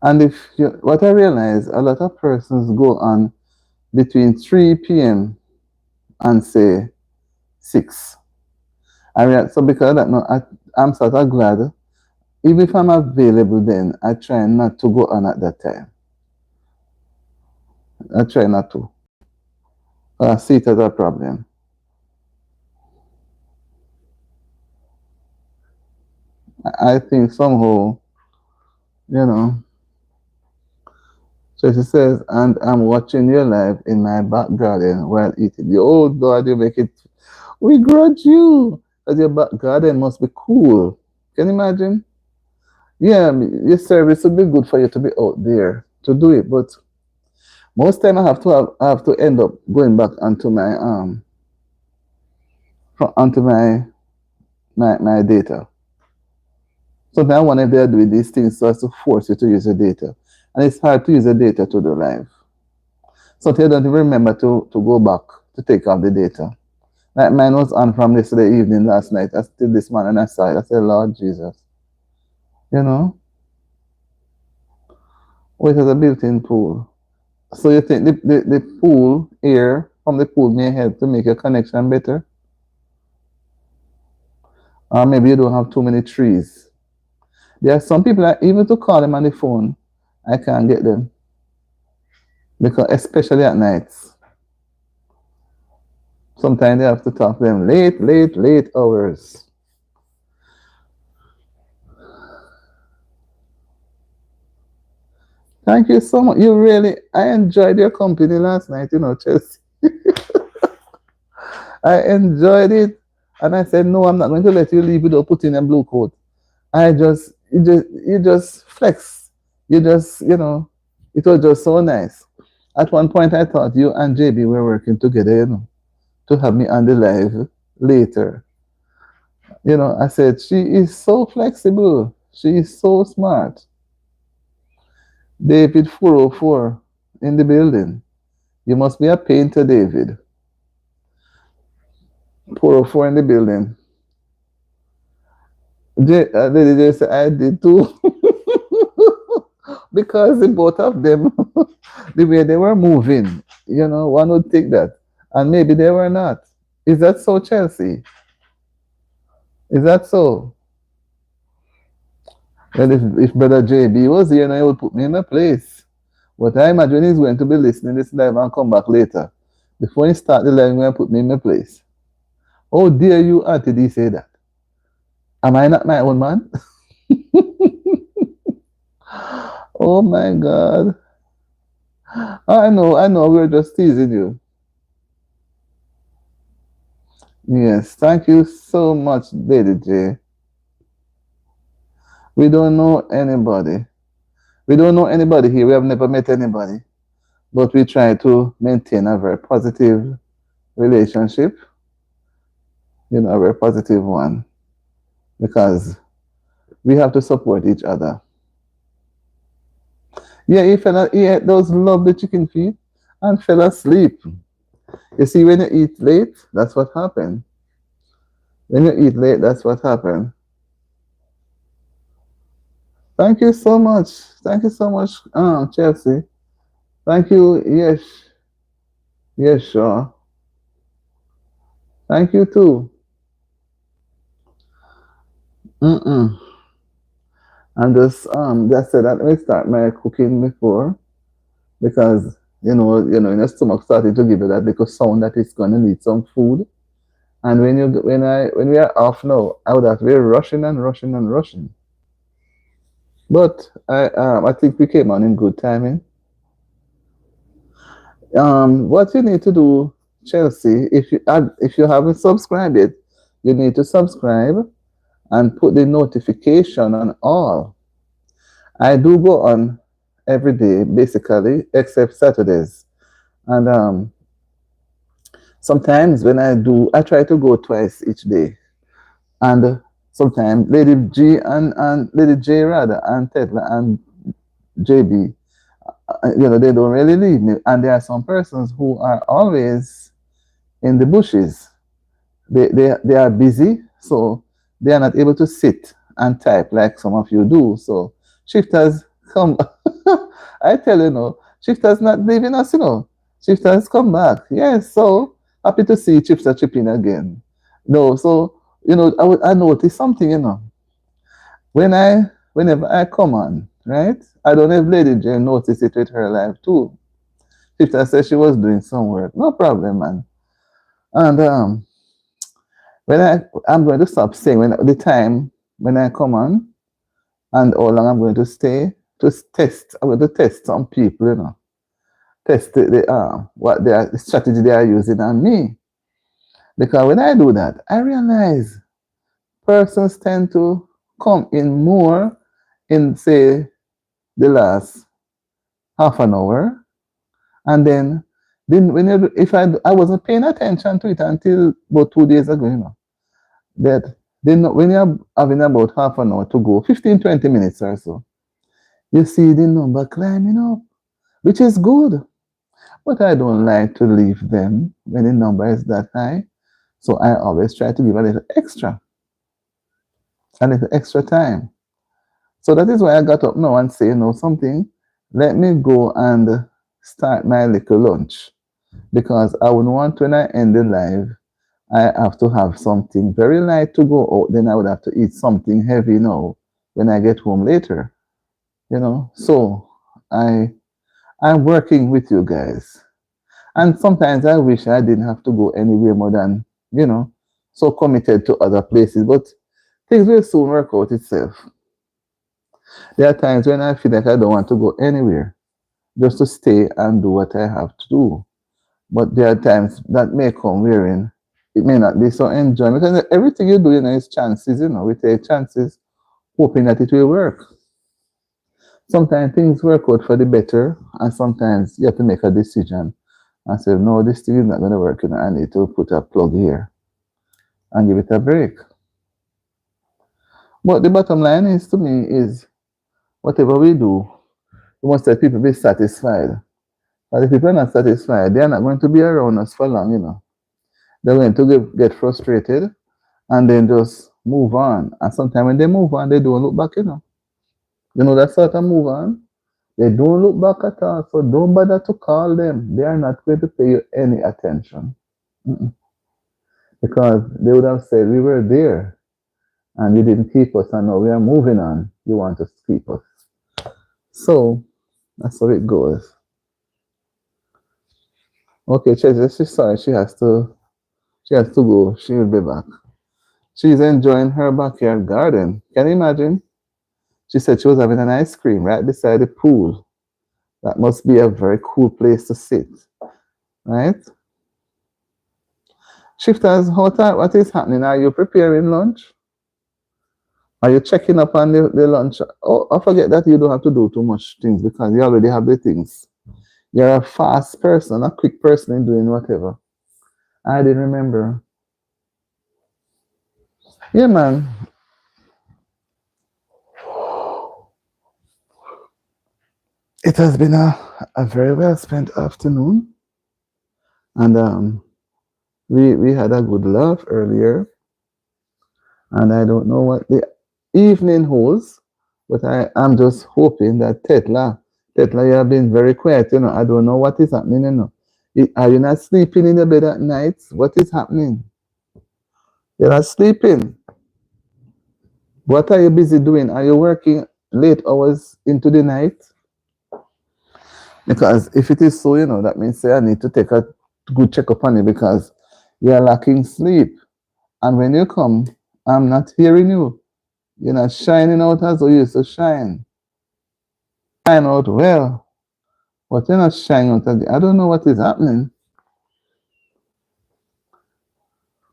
And what I realize, a lot of persons go on between 3 p.m. and say 6. So because of that, no, I'm sort of glad. Even if I'm available then, I try not to go on at that time. I try not to. I see it as a problem. I think somehow, you know, so she says, and I'm watching your live in my back garden while eating. Oh God, you make it, we grudge you. Because your back garden must be cool. Can you imagine? Yeah, your service would be good for you to be out there to do it, but most time I have to end up going back onto my data. Sometimes I wonder if they're doing these things so as to force you to use your data. And it's hard to use the data to do live. So you don't even remember to go back to take off the data. Like mine was on from yesterday evening, last night. I still this man and I saw it. I said, Lord Jesus. You know? Oh, it has a built-in pool. So you think the pool air from the pool may help to make your connection better? Or maybe you don't have too many trees. There are some people that even to call them on the phone, I can't get them. Because especially at nights. Sometimes they have to talk to them late hours. Thank you so much. I enjoyed your company last night, Chelsea. I enjoyed it. And I said, no, I'm not going to let you leave without putting a blue coat. You just flex. It was just so nice. At one point, I thought you and JB were working together, to have me on the live later. I said, she is so flexible. She is so smart. David 404 in the building. You must be a painter, David. 404 in the building. Lady J said, I did too. Because the both of them, the way they were moving, one would think that. And maybe they were not. Is that so, Chelsea? Is that so? Well, if Brother JB was here, he would put me in a place. But I imagine he's going to be listening this live and come back later. Before he start the live, he's going to put me in a place. Oh, dare you, Auntie D, say that? Am I not my own man? Oh my God. I know, we're just teasing you. Yes, thank you so much, Lady J. We don't know anybody. We don't know anybody here. We have never met anybody. But we try to maintain a very positive relationship, a very positive one, because we have to support each other. Yeah, he ate those lovely chicken feet and fell asleep. You see, when you eat late, that's what happened. When you eat late, that's what happened. Thank you so much. Thank you so much, Chelsea. Thank you. Yes. Yes, sure. Thank you too. And just said that let me start my cooking before, because in your stomach started to give you that little sound that it's gonna need some food. And when we are off now, I would have to be rushing and rushing and rushing. But I think we came on in good timing. What you need to do, Chelsea, if you haven't subscribed yet, you need to subscribe and put the notification on all. I do go on every day, basically, except Saturdays. And sometimes when I try to go twice each day. And sometimes Lady G and Lady J rather, and Tetla and JB, they don't really leave me. And there are some persons who are always in the bushes. They are busy, so they are not able to sit and type like some of you do. So shifters come. I tell you, shifters not leaving us, Shifters come back. Yes, so happy to see Shifter chipping again. No, so I noticed something, whenever I come on, right? I don't know if Lady Jane noticed it with her life too. Shifter said she was doing some work. No problem, man. And I'm going to stop saying when the time when I come on and how long I'm going to stay to test. I'm going to test some people, test the strategy they are using on me. Because when I do that, I realize persons tend to come in more in, say, the last half an hour, and then if I wasn't paying attention to it until about 2 days ago, that then when you're having about half an hour to go, 15-20 minutes or so, you see the number climbing up, which is good. But I don't like to leave them when the number is that high. So I always try to give a little extra time. So that is why I got up now and say, something, let me go and start my little lunch. Because I would want, when I end the live, I have to have something very light to go out. Then I would have to eat something heavy now when I get home later. So I'm working with you guys. And sometimes I wish I didn't have to go anywhere more than, so committed to other places. But things will soon work out itself. There are times when I feel like I don't want to go anywhere, just to stay and do what I have to do. But there are times that may come wherein it may not be so enjoyable, because everything you do, is chances, we take chances, hoping that it will work. Sometimes things work out for the better, and sometimes you have to make a decision and say, no, this thing is not going to work, I need to put a plug here and give it a break. But the bottom line is, to me, is whatever we do, we must let people be satisfied. But if people are not satisfied, they are not going to be around us for long, you know. They're going to get frustrated and then just move on. And sometimes when they move on, they don't look back, you know. You know that sort of move on? They don't look back at all. So don't bother to call them. They are not going to pay you any attention. Mm-mm. Because they would have said, we were there and you didn't keep us, and now we are moving on. You want us to keep us. So that's how it goes. Okay, she's sorry. She has to go. She will be back. She's enjoying her backyard garden. Can you imagine? She said she was having an ice cream right beside the pool. That must be a very cool place to sit, right? Shifters, what is happening? Are you preparing lunch? Are you checking up on the lunch? Oh, I forget that you don't have to do too much things because you already have the things. You're a fast person, a quick person in doing whatever. I didn't remember. Yeah, man. It has been a very well spent afternoon. And we had a good laugh earlier. And I don't know what the evening holds, but I'm just hoping that Tetla, you have been very quiet, you know. I don't know what is happening, you know. Are you not sleeping in the bed at night? What is happening? You're not sleeping. What are you busy doing? Are you working late hours into the night? Because if it is so, you know, that means say I need to take a good check up on you because you're lacking sleep. And when you come, I'm not hearing you. You're not shining out as you used to shine. Shine out well, but you're not shining out again. I don't know what is happening.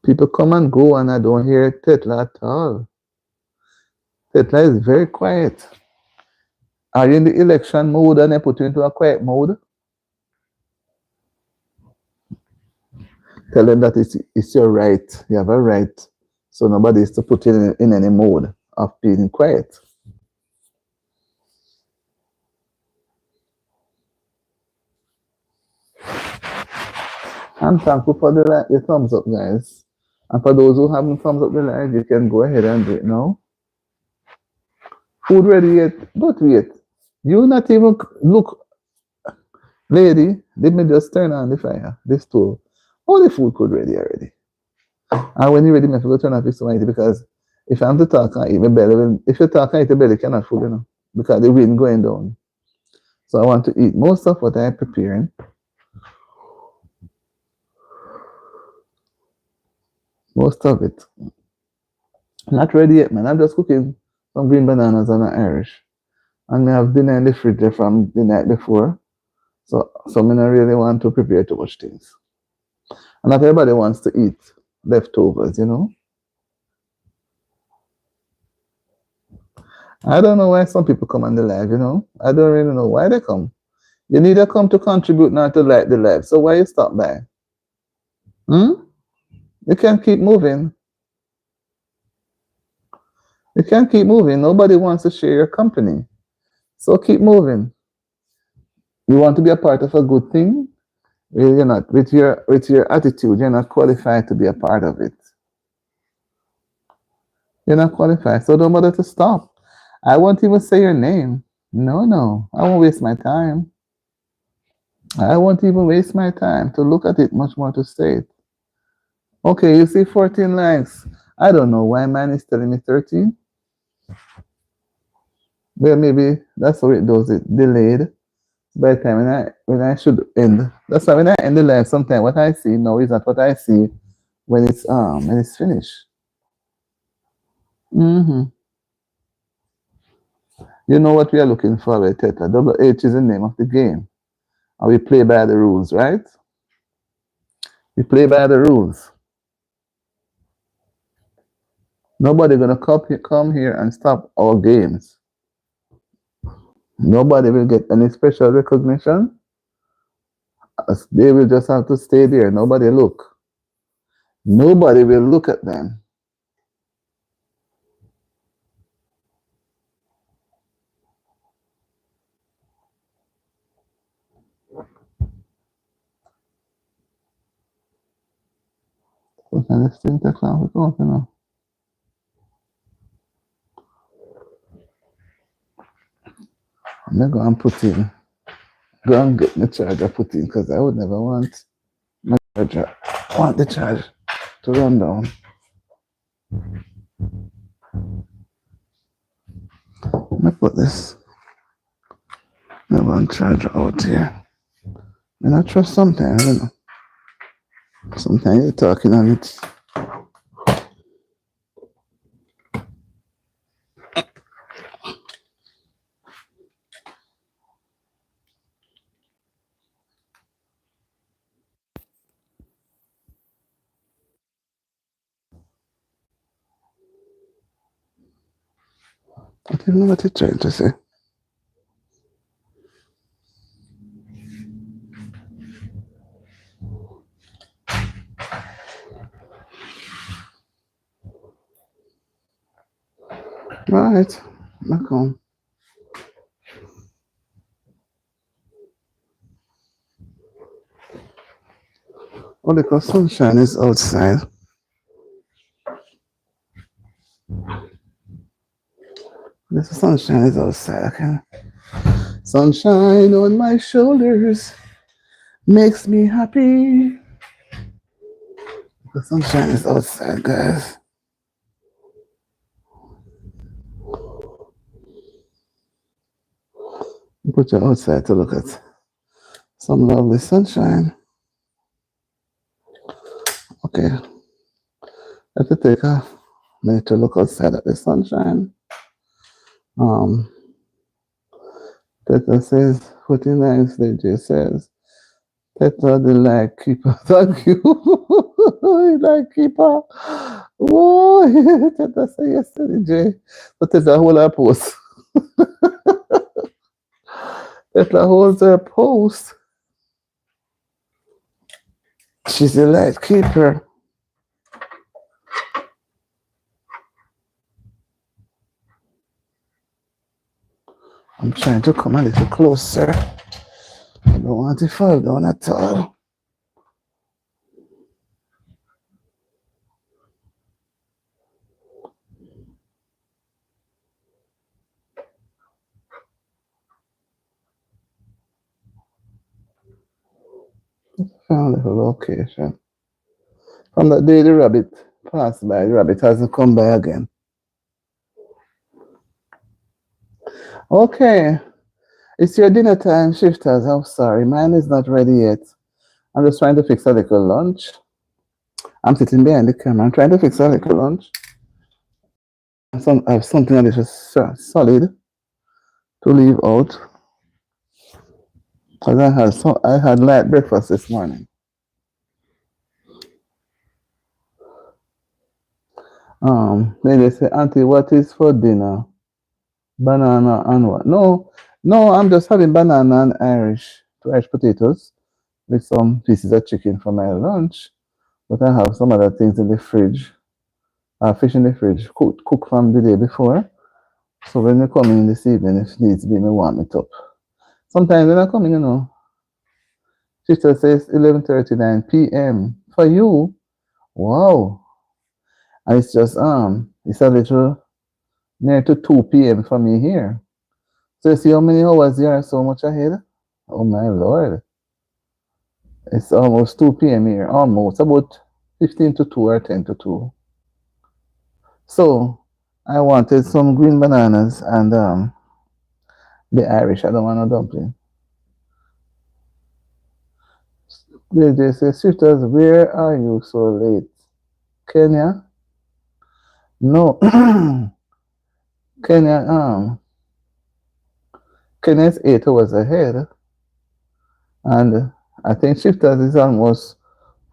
People come and go, and I don't hear Tetla at all. Tetla is very quiet. Are you in the election mode and they put you into a quiet mode? Tell them that it's your right. You have a right. So nobody is to put you in any mode of being quiet. I'm thankful for the thumbs up, guys. And for those who haven't thumbs up the live, you can go ahead and do it now. Food ready yet? Not yet. You not even look, lady. Let me just turn on the fire, the stove. All the food could ready already. And when you're ready, I have to go turn off the stove because if I'm to talk and eat, my belly will, if you talk and eat, the belly cannot food, you know, because the wind going down. So I want to eat most of what I'm preparing. Most of it. Not ready yet, man. I'm just cooking some green bananas and an Irish. And I have dinner in the fridge from the night before. So I don't really want to prepare too much things. And not everybody wants to eat leftovers, you know. I don't know why some people come on the live, you know. I don't really know why they come. You need to come to contribute, not to like the live. So why you stop by? Hmm? You can't keep moving. You can't keep moving. Nobody wants to share your company. So keep moving. You want to be a part of a good thing? Well, you're not with your attitude, you're not qualified to be a part of it. You're not qualified. So don't bother to stop. I won't even say your name. No, no. I won't waste my time. I won't even waste my time to look at it, much more to say it. Okay, you see 14 likes. I don't know why mine is telling me 13. Well, maybe that's how it does it. Delayed. By the time when I should end. That's why when I end the live, sometimes what I see now is not what I see when it's finished. Hmm. You know what we are looking for, right, Teta? Double H is the name of the game. And we play by the rules, right? We play by the rules. Nobody gonna come here and stop our games. Nobody will get any special recognition. They will just have to stay there. Nobody look. Nobody will look at them. And this thing takes long to count, you know. I'm gonna go and put in, go and get the charger put in because I would never want my charger, want the charge to run down. Let me put this one charger out here. And I trust sometimes, you know. Sometimes you're talking on it. I don't know what you're trying to say. Right, back home. Oh, because sunshine is outside. The sunshine is outside. Okay. Sunshine on my shoulders makes me happy. The sunshine is outside, guys. Put you outside to look at some lovely sunshine. Okay. I have to take a minute to look outside at the sunshine. Teta says, 49 DJ says, Teta the like keeper. Thank you. Like keeper. Whoa, Teta said yesterday, Jay. So Teta hold her post. Teta holds her post. She's the light keeper. I'm trying to come a little closer. I don't want to fall down at all. Found a location. From that day the rabbit passed by, the rabbit hasn't come by again. Okay. It's your dinner time, shifters. I'm sorry, mine is not ready yet. I'm just trying to fix a little lunch. I'm sitting behind the camera. I'm trying to fix a little lunch. I have something that is just solid to leave out. Because I had light breakfast this morning. Then they say, Auntie, what is for dinner? Banana and what? No, I'm just having banana and Irish potatoes with some pieces of chicken for my lunch. But I have some other things in the fridge. Fish in the fridge, cooked from the day before. So when you come in this evening, if needs be, me warm it up. Sometimes when I come in, you know, sister says 11:39 p.m. For you, wow. And it's just it's a little near to 2 p.m. for me here. So you see how many hours you are so much ahead? Oh my lord. It's almost 2 p.m. here. Almost about 15 to 2 or 10 to 2. So I wanted some green bananas and the Irish. I don't want no dumpling. They say, sisters, where are you so late? Kenya? No. Kenya, Kenya's 8 hours ahead. And I think shifters is almost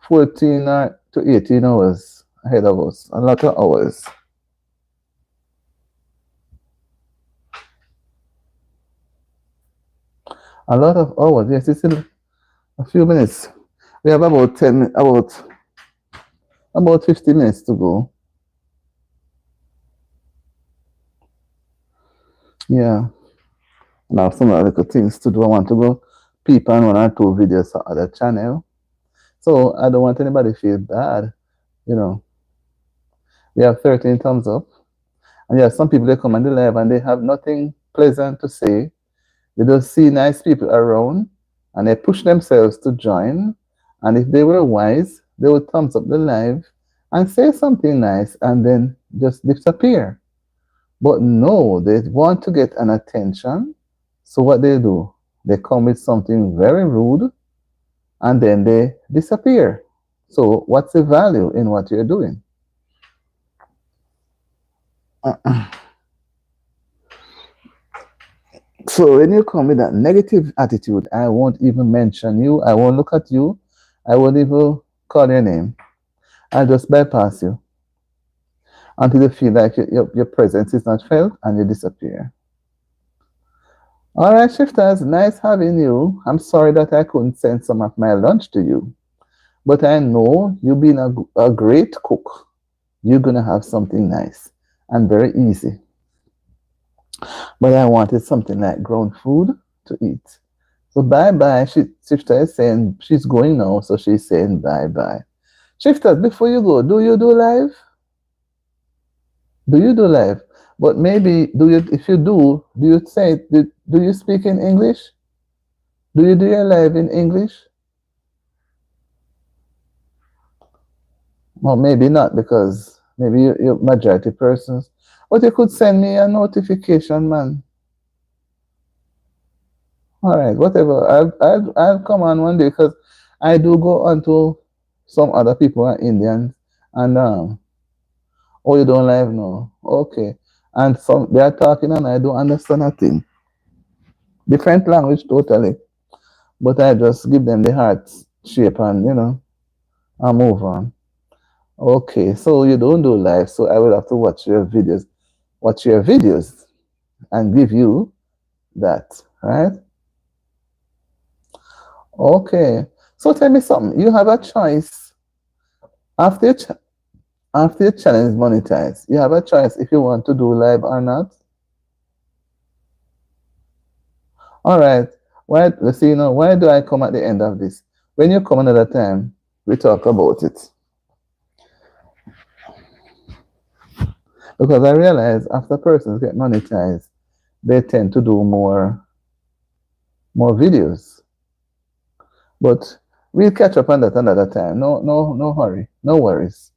14 to 18 hours ahead of us. A lot of hours. A lot of hours. Yes, it's still a few minutes. We have about 50 minutes to go. Yeah. And I have some other things to do. I want to go peep on 1 or 2 videos on other channel. So I don't want anybody to feel bad you know, we have 13 thumbs up. And yeah, some people they come on the live and they have nothing pleasant to say. They just see nice people around and they push themselves to join. And if they were wise, they would thumbs up the live and say something nice and then just disappear. But no, they want to get an attention. So what they do, they come with something very rude and then they disappear. So what's the value in what you're doing? So when you come with that negative attitude, I won't even mention you. I won't look at you. I won't even call your name. I'll just bypass you until you feel like your presence is not felt and you disappear. All right, shifters, nice having you. I'm sorry that I couldn't send some of my lunch to you, but I know you being a great cook, you're going to have something nice and very easy. But I wanted something like ground food to eat. So bye-bye. Shifter is saying she's going now, so she's saying bye-bye. Shifters, before you go, do you do live? Do you do live? But maybe if you do you say do you speak in English? Do you do your live in English? Well, maybe not because maybe you're majority persons. But you could send me a notification, man. All right, whatever. I'll come on one day because I do go on to some other people are Indians and oh, you don't live no. Okay. And some they are talking and I don't understand a thing. Different language totally. But I just give them the heart shape and I move on. Okay, so you don't do live, so I will have to watch your videos and give you that, right? Okay. So tell me something. You have a choice after after your channel is monetized. You have a choice if you want to do live or not. All right. Why? Let's see. Why do I come at the end of this? When you come another time, we talk about it. Because I realize after persons get monetized, they tend to do more videos. But we'll catch up on that another time. No hurry. No worries.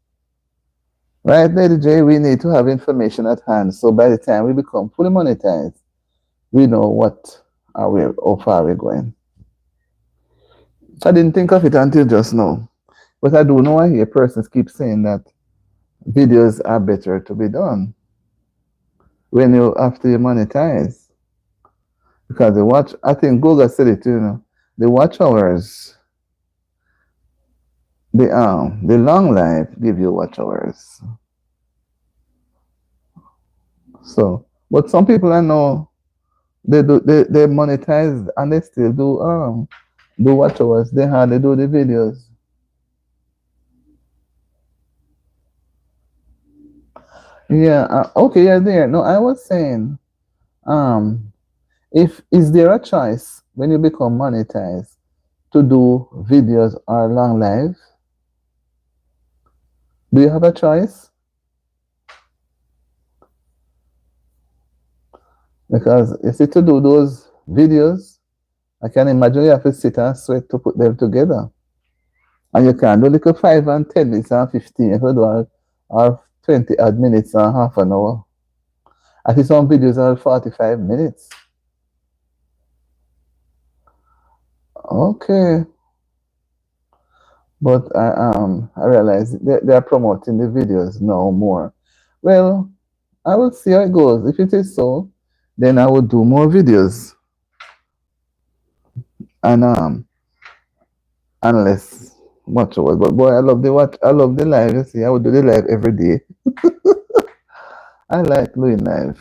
Right, Lady J, we need to have information at hand. So by the time we become fully monetized, we know how far we're going. I didn't think of it until just now. But I do know I hear persons keep saying that videos are better to be done after you monetize. Because I think Google said it, the watch hours, the long life give you watch hours. So, but some people I know they monetize and they still do watch hours. They hardly do the videos. Yeah. Okay. Yeah. There. No, I was saying, is there a choice when you become monetized to do videos or long live? Do you have a choice? Because you see, to do those videos, I can imagine you have to sit and sweat to put them together. And you can do like 5 and 10 minutes and 15 if you do or 20 odd minutes and half an hour. I see some videos are 45 minutes. Okay. But I realize they are promoting the videos now more. Well, I will see how it goes. If it is so, then I will do more videos. And unless watch hours. But boy, I love the live. You see, I would do the live every day. I like doing live.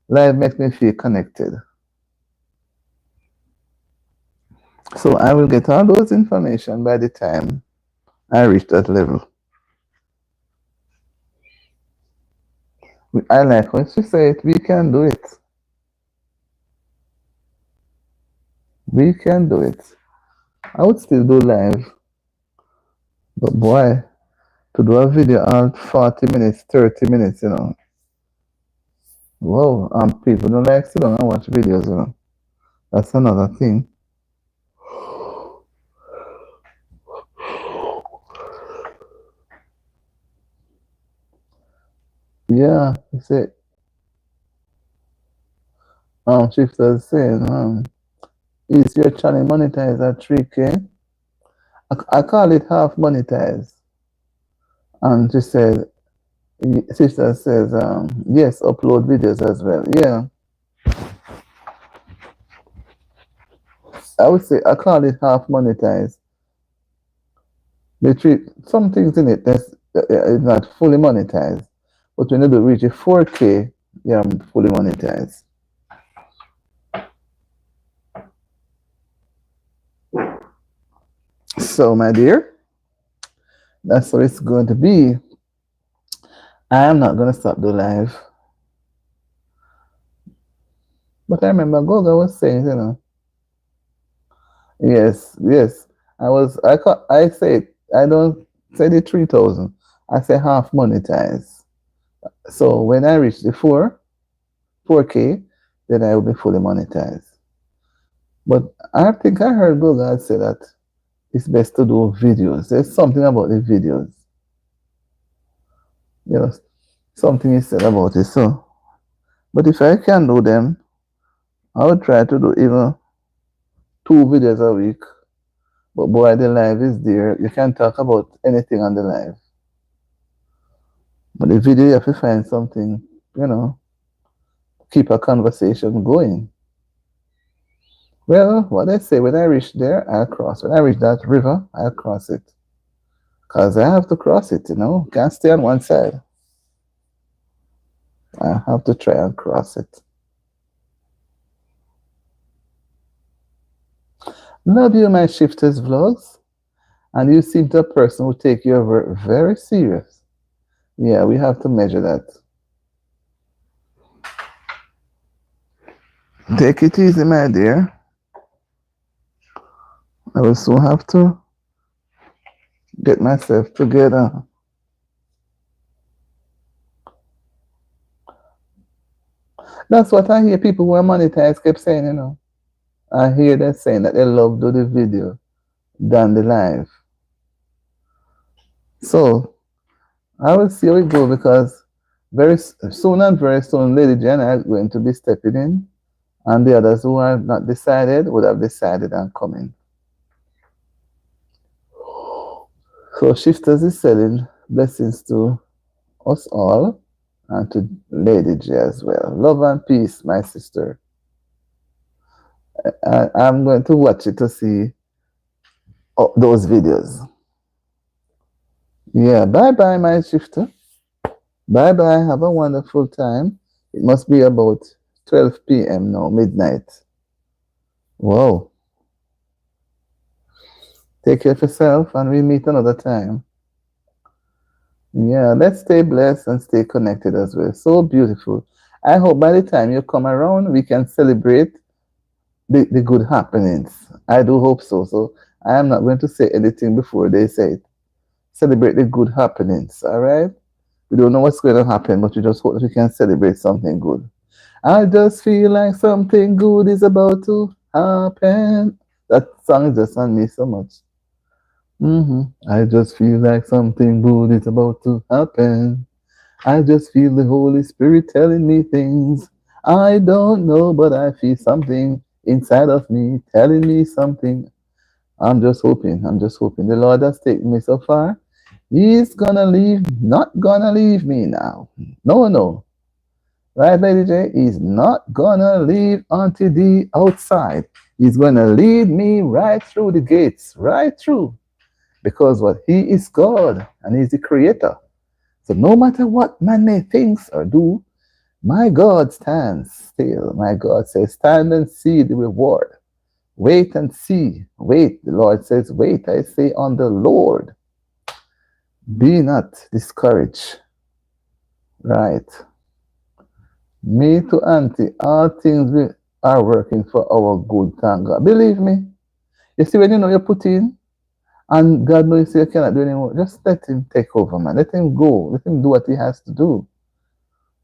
Live makes me feel connected. So I will get all those information by the time I reach that level. I like when she said we can do it. We can do it. I would still do live. But boy, To do a video on 40 minutes, 30 minutes, you know. Whoa, people don't like sit down and watch videos, you know. That's another thing. Yeah, you say, Shifter is saying, is your channel monetized at 3K? I call it half monetized. And she said, Sister says, yes, upload videos as well. Yeah, I would say I call it half monetized. They treat some things in it that's is not fully monetized, but when you do reach a 4K, yeah, I'm fully monetized. So, my dear, that's what it's going to be. I am not going to stop the live. But I remember Goga was saying, you know, yes, yes. I say, I don't say the 3,000. I say half monetized. So when I reach the 4K, then I will be fully monetized. But I think I heard Goga say that it's best to do videos. There's something about the videos. You know, something he said about it. So, but if I can do them, I would try to do even 2 videos a week. But boy, the live is there. You can talk about anything on the live. But the video, you have to find something, you know, keep a conversation going. Well, what I say, when I reach there, I'll cross. When I reach that river, I'll cross it. Because I have to cross it, you know. Can't stay on one side. I have to try and cross it. Love you, my Shifters vlogs. And you seem to a person who take your work very serious. Yeah, we have to measure that. Take it easy, my dear. I will soon have to get myself together. That's what I hear people who are monetized kept saying, you know. I hear them saying that they love do the video than the live. So I will see how it goes because very soon and very soon Lady Jen are going to be stepping in, and the others who are not decided would have decided and coming. So Shifters is selling blessings to us all and to Lady J as well. Love and peace, my sister. I'm going to watch it to see those videos. Yeah, bye-bye, my Shifter. Bye-bye. Have a wonderful time. It must be about 12 p.m. now, midnight. Whoa. Take care of yourself and we'll meet another time. Yeah, let's stay blessed and stay connected as well. So beautiful. I hope by the time you come around, we can celebrate the good happenings. I do hope so. So I am not going to say anything before they say it. Celebrate the good happenings, all right? We don't know what's going to happen, but we just hope that we can celebrate something good. I just feel like something good is about to happen. That song is just on me so much. I just feel like something good is about to happen. I just feel the Holy Spirit telling me things. I don't know, but I feel something inside of me telling me something. I'm just hoping. I'm just hoping. The Lord has taken me so far. He's gonna leave, not gonna leave me now. No, no. Right, Lady J? He's not gonna leave until the outside. He's gonna lead me right through the gates, right through. Because what? He is God and He's the creator. So no matter what man may think or do, my God stands still. My God says, stand and see the reward. Wait and see. Wait. The Lord says, wait, I say on the Lord. Be not discouraged. Right. Me to Auntie, all things are working for our good, thank God. Believe me. You see, when you know you put in And God knows you cannot do anymore. Just let him take over, man. Let him go. Let him do what he has to do.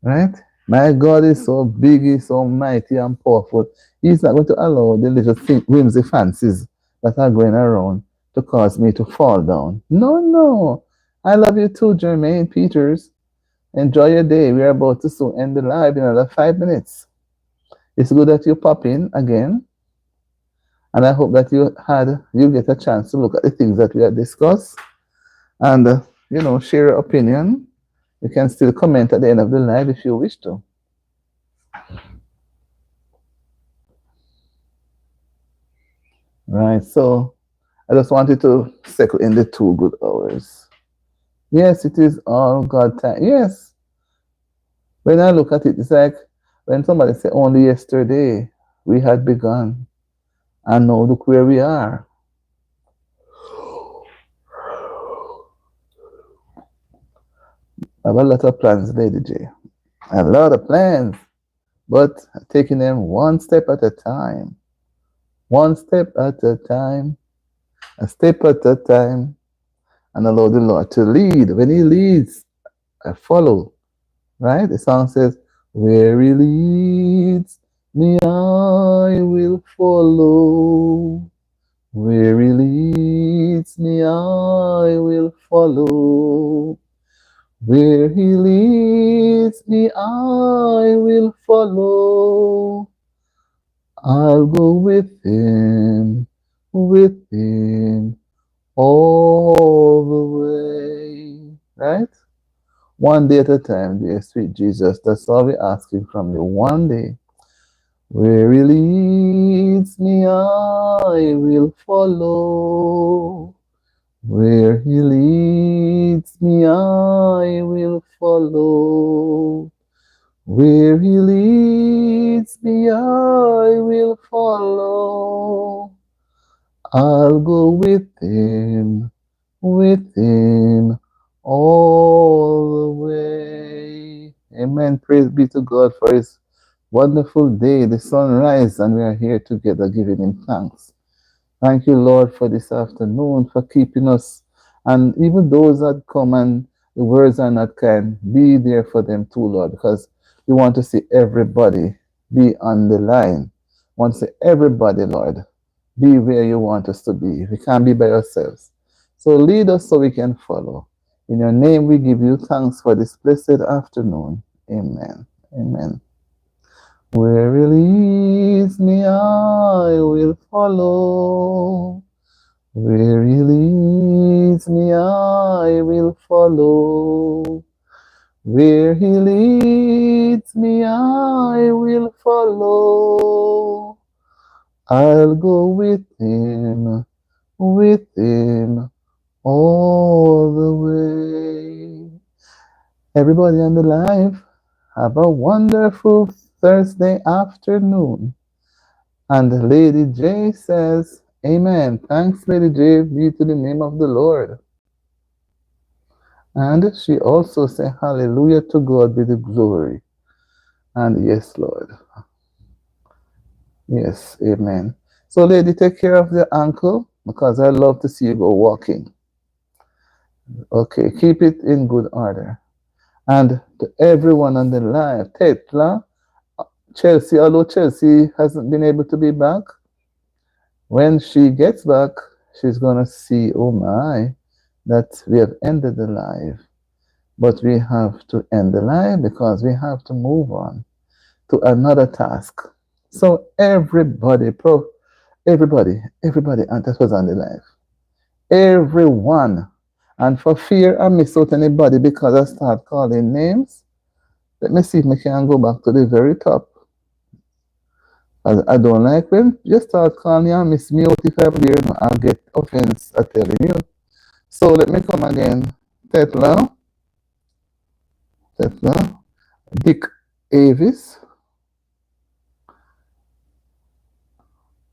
Right? My God is so big, he's so mighty and powerful. He's not going to allow the little whimsy fancies that are going around to cause me to fall down. No, no. I love you too, Jermaine Peters. Enjoy your day. We are about to soon end the live in another 5 minutes. It's good that you pop in again. And I hope that you get a chance to look at the things that we have discussed and share your opinion. You can still comment at the end of the live if you wish to. Right, so I just wanted to settle in the 2 good hours. Yes, it is all God time. Yes. When I look at it, it's like when somebody say only yesterday we had begun. And now look where we are. I have a lot of plans, Lady J. I have a lot of plans, but taking them one step at a time. One step at a time. A step at a time. And allow the Lord to lead. When he leads, I follow. Right? The song says, where he leads me, I will follow. Where he leads me, I will follow. Where he leads me, I will follow. I'll go with him all the way. Right? One day at a time, dear sweet Jesus. That's all we're asking from you. One day. Where he leads me, I will follow. Where he leads me, I will follow. Where he leads me, I will follow. I'll go with him all the way. Amen. Praise be to God for his wonderful day, the sunrise, and we are here together giving him thanks. Thank you, Lord, for this afternoon, for keeping us. And even those that come and the words are not kind, be there for them too, Lord, because we want to see everybody be on the line. We want to see everybody, Lord, be where you want us to be. We can't be by ourselves. So lead us so we can follow. In your name, we give you thanks for this blessed afternoon. Amen. Amen. Where he leads me, I will follow. Where he leads me, I will follow. Where he leads me, I will follow. I'll go with him all the way. Everybody on the live, have a wonderful Thursday afternoon. And Lady J says, Amen. Thanks, Lady J. Be to the name of the Lord. And she also said, Hallelujah, to God be the glory. And yes, Lord. Yes, amen. So, lady, take care of the ankle because I love to see you go walking. Okay, keep it in good order. And to everyone on the live, Tetla, Chelsea, although Chelsea hasn't been able to be back, when she gets back, she's going to see, oh my, that we have ended the live. But we have to end the live because we have to move on to another task. So everybody, and that was on the live. Everyone. And for fear I miss out anybody because I start calling names, let me see if I can go back to the very top. I don't like when you start calling and miss me out if I'm there, I'll get offense at telling you. So let me come again. Tetla, Dick Avis,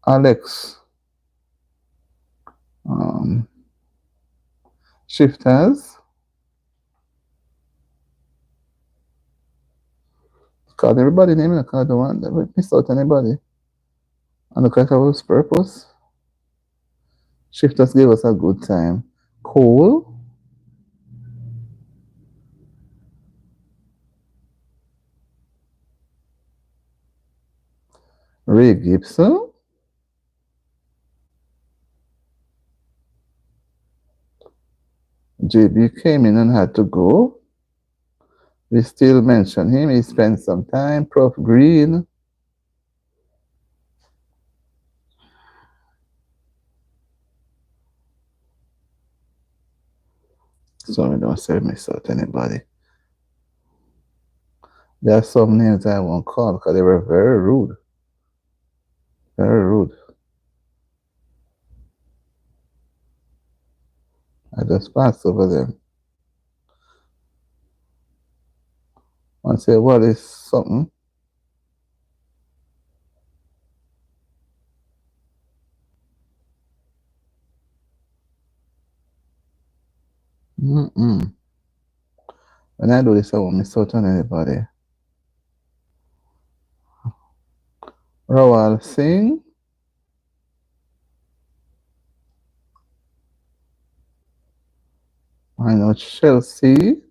Alex, Shifters, call everybody name in the card, don't want miss out anybody. And look like I was purpose. Shifters gave us a good time. Cole, Ray Gibson, JB came in and had to go. We still mention him. He spent some time. Prof. Green. So we don't say miss out anybody. There are some names I won't call because they were very rude. Very rude. I just passed over them. I say, what is something? Mm-mm. When I do this, I won't miss out on anybody. Rawal Singh. I know Chelsea.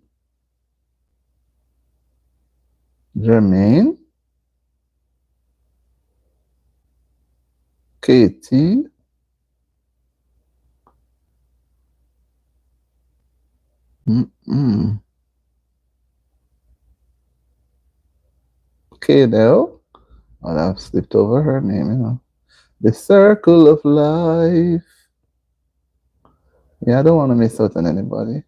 Jermaine. Katie. Mm-mm. Kadel. Oh, I've slipped over her name, you know. The Circle of Life. Yeah, I don't want to miss out on anybody.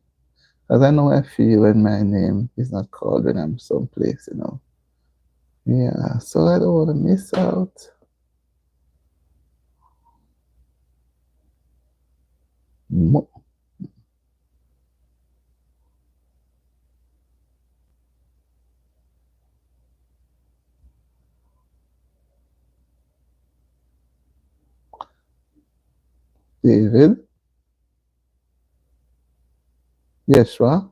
Because I know I feel when my name is not called when I'm someplace, you know. Yeah, so I don't want to miss out. David, Yeshua,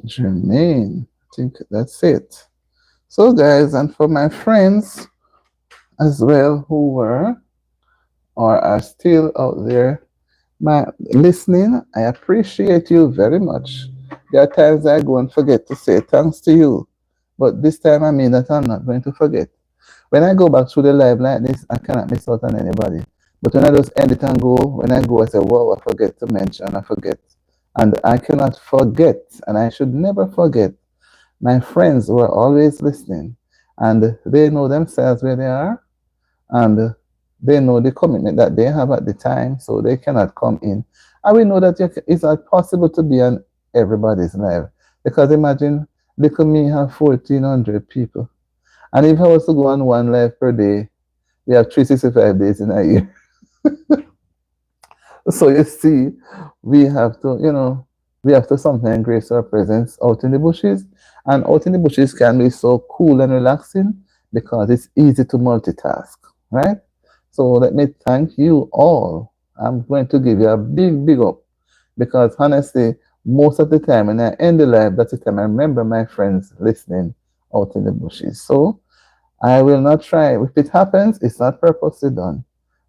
Jermaine. I think that's it. So, guys, and for my friends as well who were or are still out there listening, I appreciate you very much. There are times I go and forget to say thanks to you, but this time I mean that I'm not going to forget. When I go back through the live like this, I cannot miss out on anybody. But when I just end it and go, when I go, I say, "Wow, I forget to mention, I forget." And I cannot forget, and I should never forget my friends who are always listening, and they know themselves where they are, and they know the commitment that they have at the time, so they cannot come in. And we know that it's not possible to be on everybody's live, because imagine, little me have 1,400 people. And if I was to go on one live per day, we have 365 days in a year. So you see, we have to, we have to sometimes grace our presence out in the bushes. And out in the bushes can be so cool and relaxing because it's easy to multitask, right? So let me thank you all. I'm going to give you a big, big up because honestly, most of the time when I end the live, that's the time I remember my friends listening out in the bushes. So I will not try. If it happens, it's not purposely done.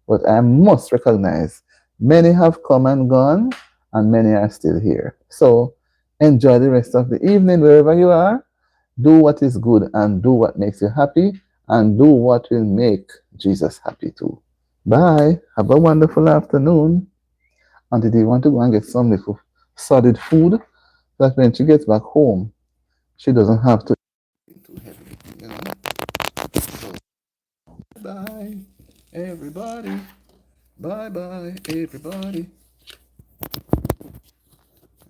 But I must recognize many have come and gone, and many are still here. So enjoy the rest of the evening wherever you are. Do what is good and do what makes you happy, and do what will make Jesus happy too. Bye. Have a wonderful afternoon. And did you want to go and get some little solid food that when she gets back home, she doesn't have to eat too heavy, you know? So bye, everybody. Bye bye, everybody.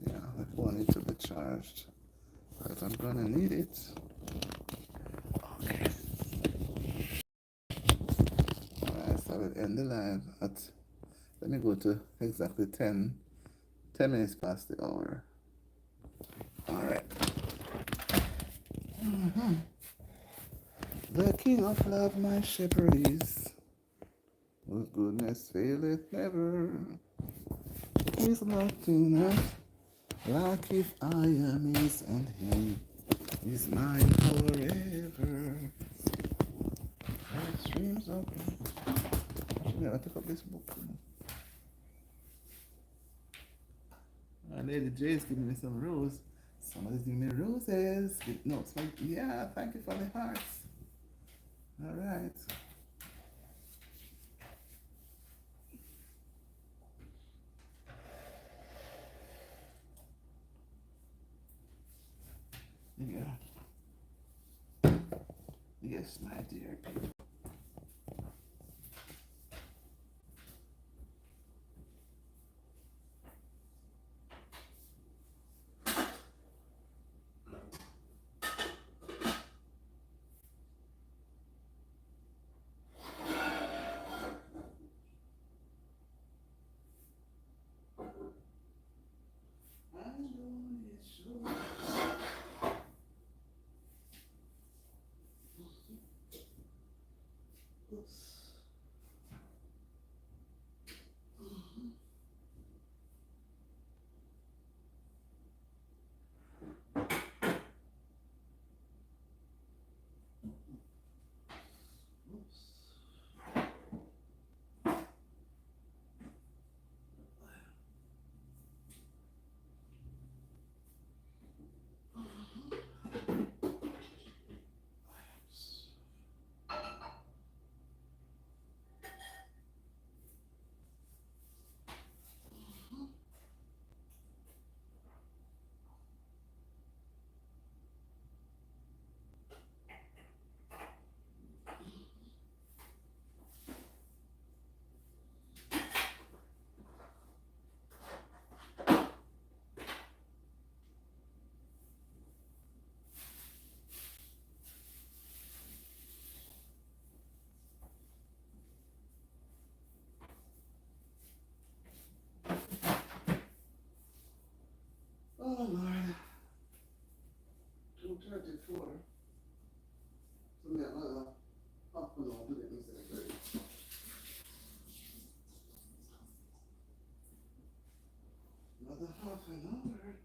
Yeah, the phone needs to be charged because I'm gonna need it. Okay. Alright, so I will end the live at, let me go to exactly 10 minutes past the hour. Alright. The King of Love, my shepherd is. whose goodness faileth never. His love to not like if I am his and he is mine forever. Streams of. Actually, I took up this book. Lady J is giving me some rose. Somebody's giving me roses. No, yeah, thank you for the hearts. All right. Yeah. Yes, my dear people. Oh Lord. 2:34. So yeah, half an hour to get me celebrate. Another half an hour.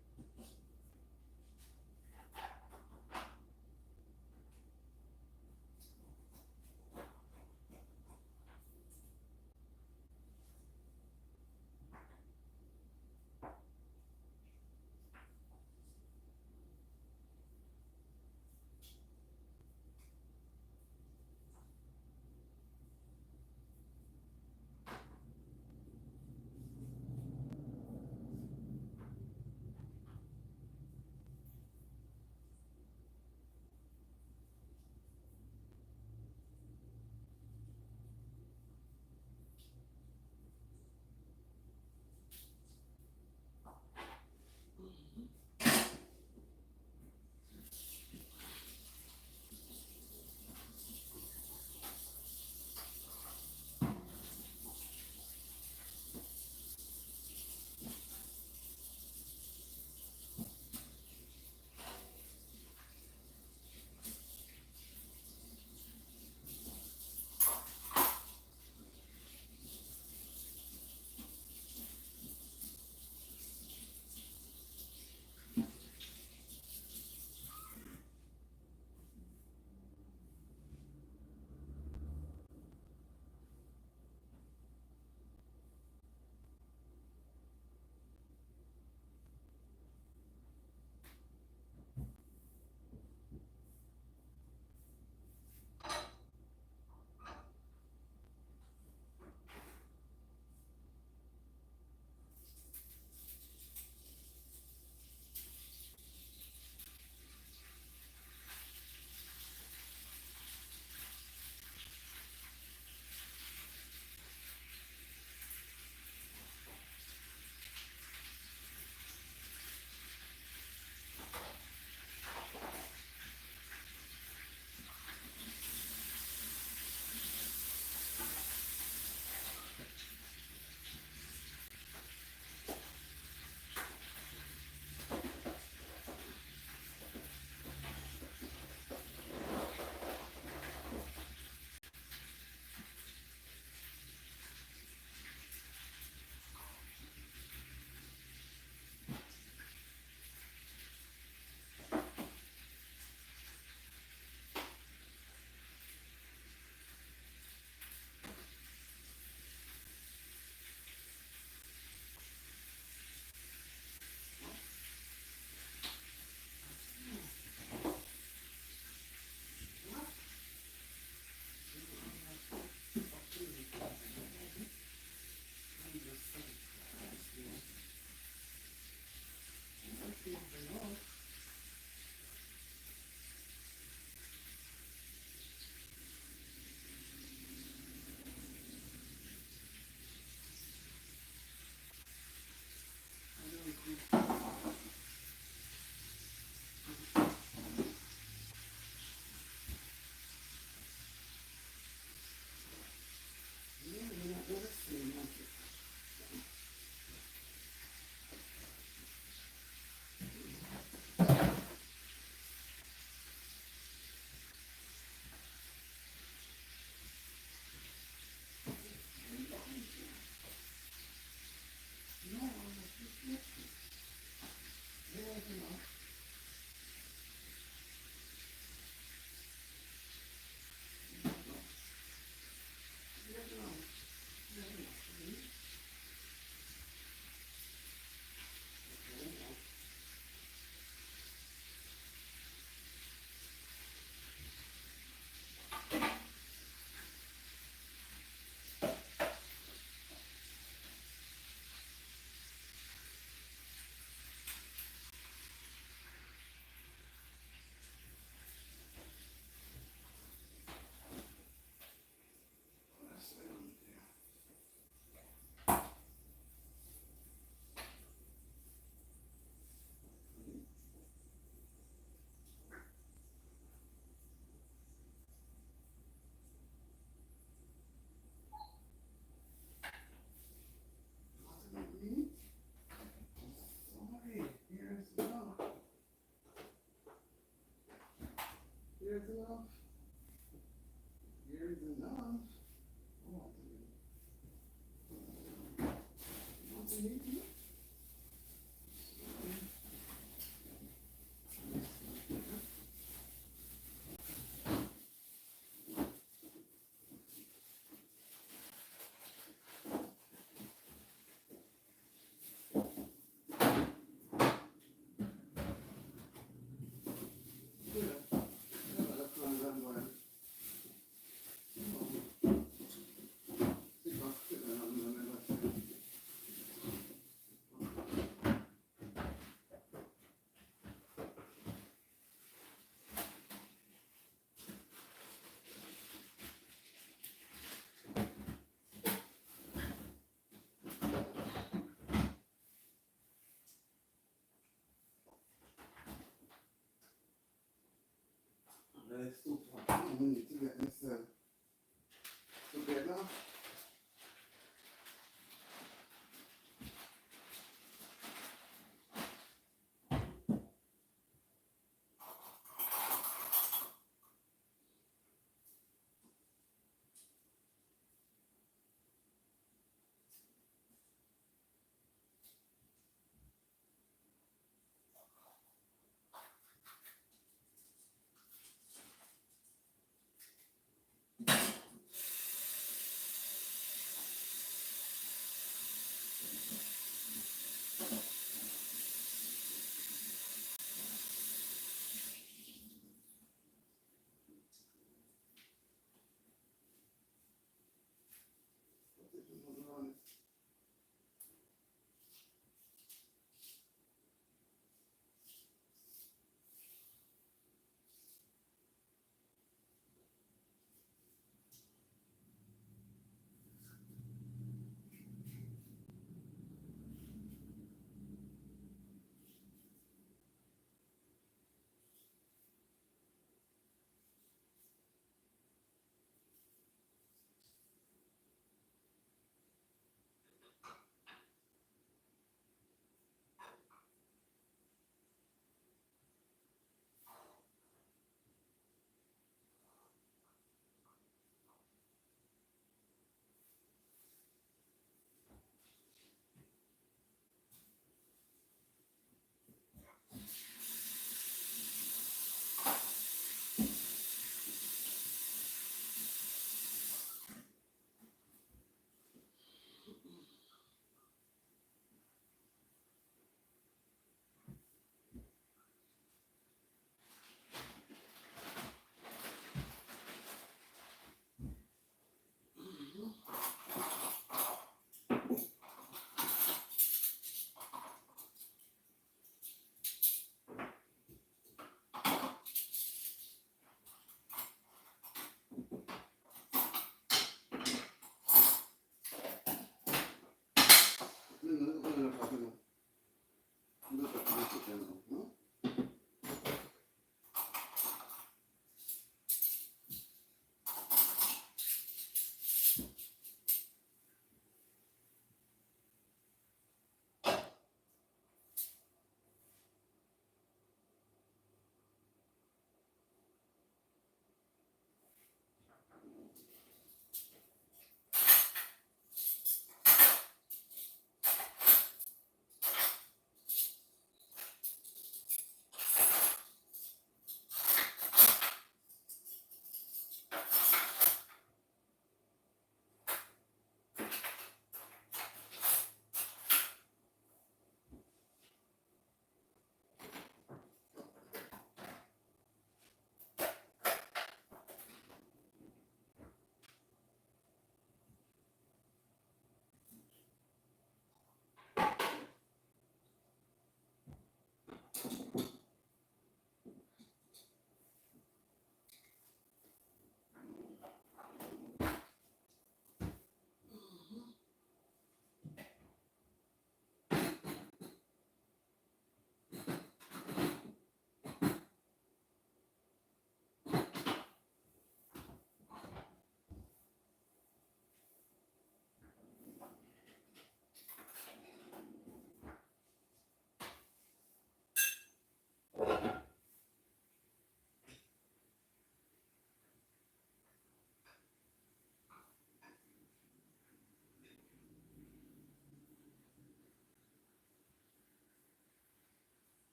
enough. Here is enough. Let's do we need to get this together.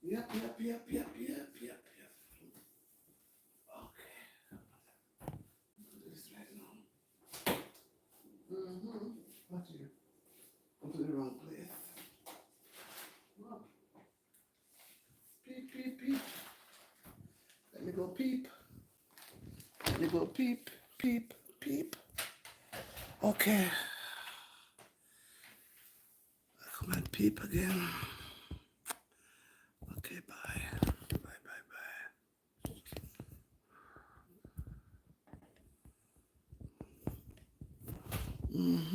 Yep. Okay. Do this right now. Watch here. Come to the wrong place. Look. Peep. Let me go peep. Peep. Okay. Come and peep again. Okay, bye. Bye.